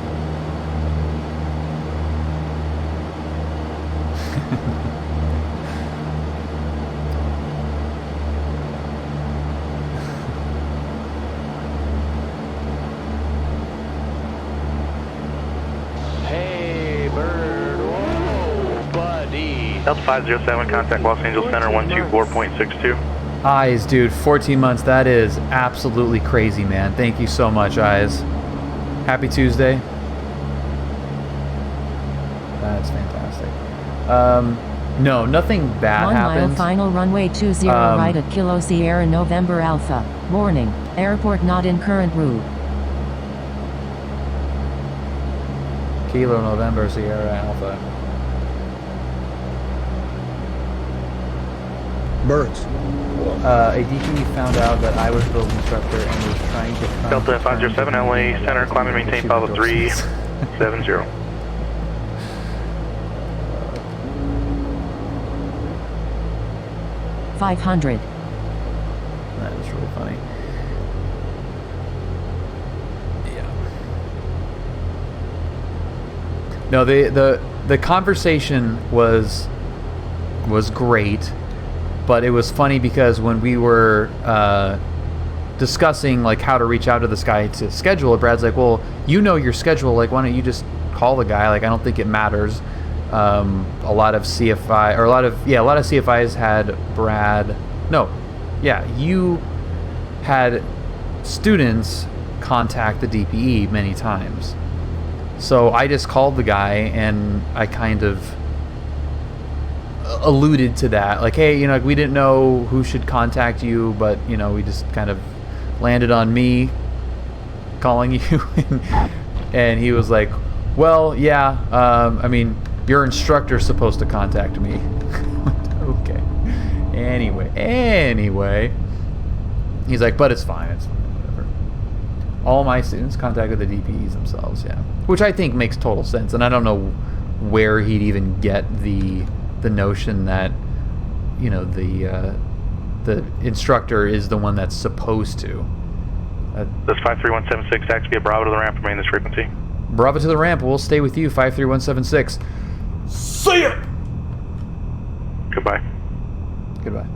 Speaker 9: Hey, bird. Whoa, buddy. Delta 507, contact Los Angeles Center 124.62.
Speaker 1: Eyes, dude, 14 months. That is absolutely crazy, man. Thank you so much, Eyes. Happy Tuesday. That's fantastic. No, nothing bad happened.
Speaker 7: 1 mile final runway 20 right at Kilo Sierra November Alpha. Warning, airport not in current route.
Speaker 1: Kilo November Sierra Alpha.
Speaker 13: Birds.
Speaker 1: A DP found out that I was Bill's instructor and was trying to
Speaker 9: Delta 507, LA Center, climb and maintain follow 370.
Speaker 7: $500.
Speaker 1: That is really funny. Yeah. No, the conversation was great. But it was funny because when we were discussing like how to reach out to this guy to schedule it, Brad's like, well, you know your schedule, like why don't you just call the guy? Like I don't think it matters. A lot of CFIs had Brad. No, yeah, you had students contact the DPE many times. So I just called the guy and I kind of alluded to that, like, hey, you know, like, we didn't know who should contact you, but you know, we just kind of landed on me calling you. And he was like, well, yeah, I mean, your instructor's supposed to contact me. Okay. Anyway, he's like, but it's fine, whatever. All my students contacted the DPEs themselves, yeah, which I think makes total sense. And I don't know where he'd even get the notion that, you know, the the instructor is the one that's supposed to.
Speaker 9: This 53176, taxi via Bravo to the ramp, remain this frequency.
Speaker 1: Bravo to the ramp, we'll stay with you, 53176. See ya!
Speaker 9: Goodbye.
Speaker 1: Goodbye.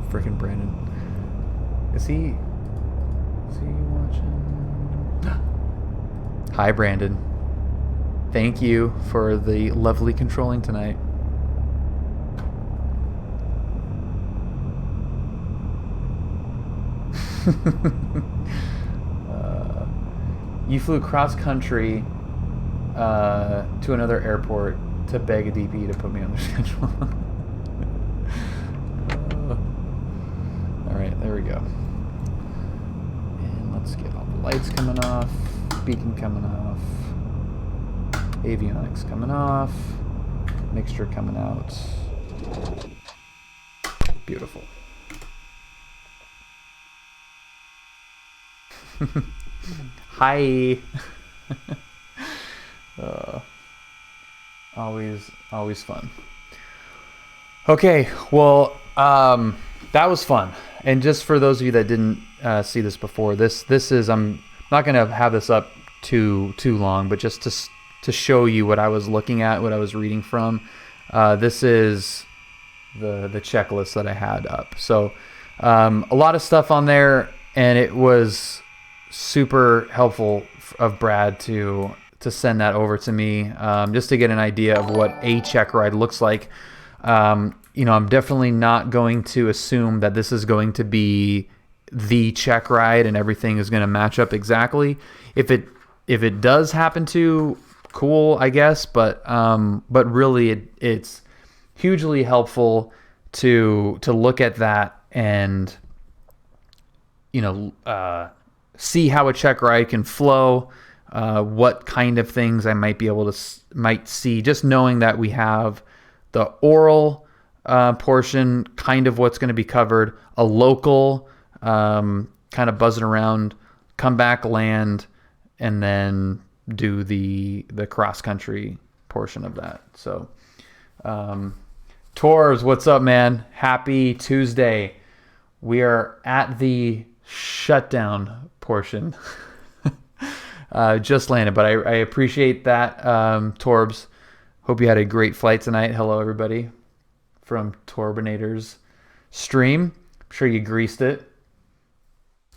Speaker 1: Frickin' Brandon. Is he watching? Hi, Brandon. Thank you for the lovely controlling tonight. You flew cross country to another airport to beg a DP to put me on their schedule. Alright, there we go. And let's get all the lights coming off, beacon coming off, avionics coming off, mixture coming out. Beautiful. Hi. Always fun. Okay, well, that was fun. And just for those of you that didn't see this before, this is, I'm not going to have this up too long, but just to show you what I was looking at, what I was reading from. This is the checklist that I had up. So a lot of stuff on there, and it was super helpful of Brad to send that over to me, just to get an idea of what a Checkride looks like. You know, I'm definitely not going to assume that this is going to be the Checkride and everything is going to match up exactly. If it does happen to, cool, I guess. But really, it's hugely helpful to look at that and, you know, see how a Checkride can flow. What kind of things I might be able to see, just knowing that we have the oral portion, kind of what's going to be covered, a local kind of buzzing around, come back, land, and then do the cross country portion of that. So Tours, what's up, man? Happy Tuesday. We are at the shutdown portion. Just landed, but I appreciate that, Torbs. Hope you had a great flight tonight. Hello, everybody, from Torbinator's stream. I'm sure you greased it.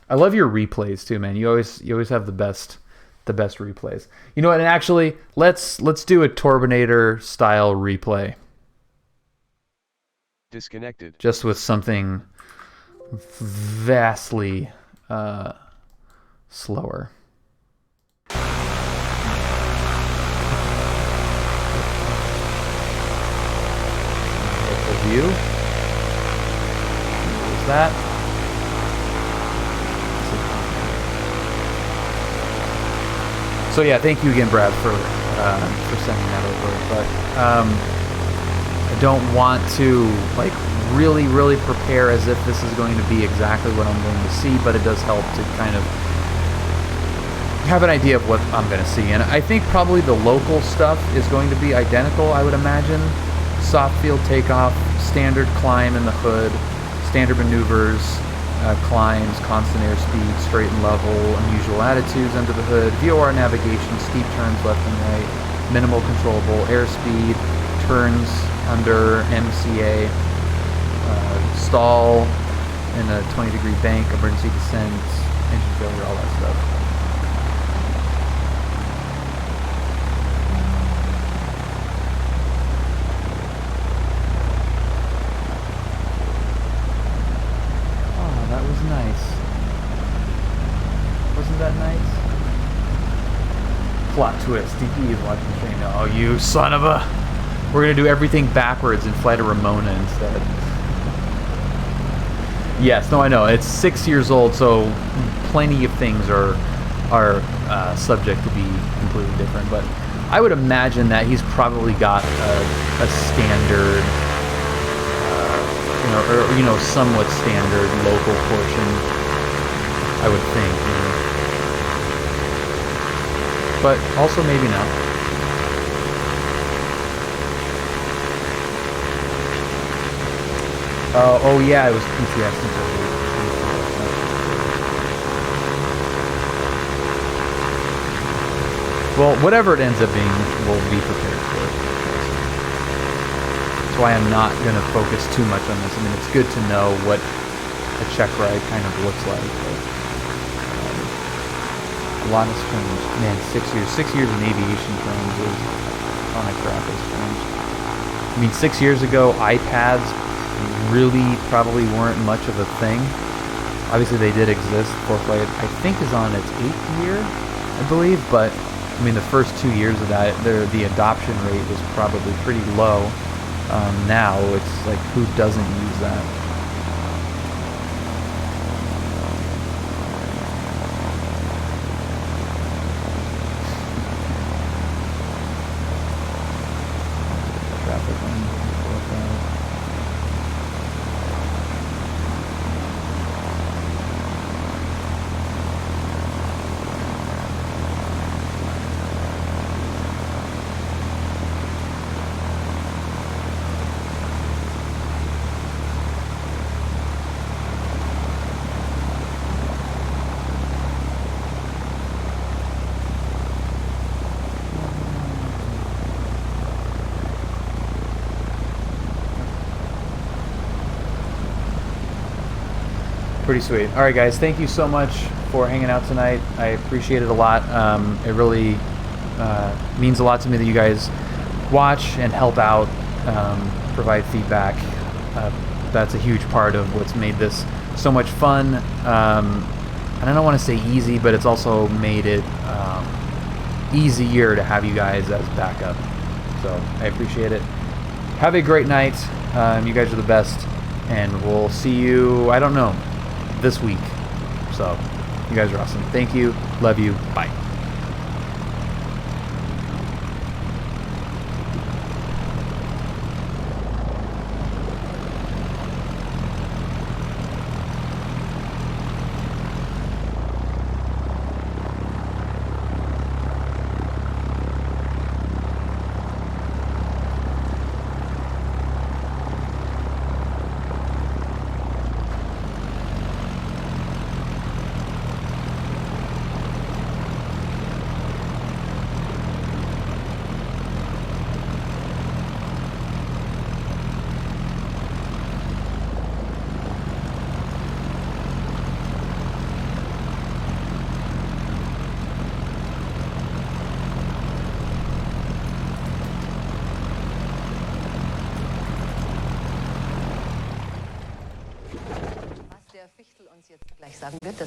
Speaker 1: I love your replays too, man. You always have the best replays. You know what? And actually, let's do a Torbinator style replay.
Speaker 13: Disconnected.
Speaker 1: Just with something vastly slower. View. What is that? So yeah, thank you again, Brad, for sending that over. But I don't want to like really prepare as if this is going to be exactly what I'm going to see, but it does help to kind of have an idea of what I'm going to see. And I think probably the local stuff is going to be identical, I would imagine. Soft field takeoff, standard climb in the hood, standard maneuvers, climbs, constant airspeed, straight and level, unusual attitudes under the hood, VOR navigation, steep turns left and right, minimal controllable airspeed, turns under MCA, stall in a 20-degree bank, emergency descent, engine failure, all that stuff. Plot twist, DP is watching the stream. Oh, you son of a... We're going to do everything backwards and fly to Ramona instead. Yes, no, I know. It's 6 years old, so plenty of things are subject to be completely different. But I would imagine that he's probably got a standard, somewhat standard local portion. I would think. But also maybe not. Oh yeah, it was PTX. Well, whatever it ends up being, we'll be prepared for it. That's why I'm not going to focus too much on this. I mean, it's good to know what a Checkride kind of looks like. But, a lot has changed. Man, 6 years. 6 years in aviation terms is a ton of crap has changed. I mean, 6 years ago, iPads really probably weren't much of a thing. Obviously, they did exist. ForeFlight, I think, is on its 8th year, I believe, but I mean, the first 2 years of that, the adoption rate was probably pretty low. Now, it's like, who doesn't use that? Traffic on 4-5. Pretty sweet. All right, guys, thank you so much for hanging out tonight. I appreciate it a lot. It really means a lot to me that you guys watch and help out, provide feedback. That's a huge part of what's made this so much fun. And I don't want to say easy, but it's also made it easier to have you guys as backup. So I appreciate it. Have a great night. You guys are the best. And we'll see you, I don't know, this week. So you guys are awesome. Thank you. Love you. Bye.
Speaker 13: Gleich sagen wird, das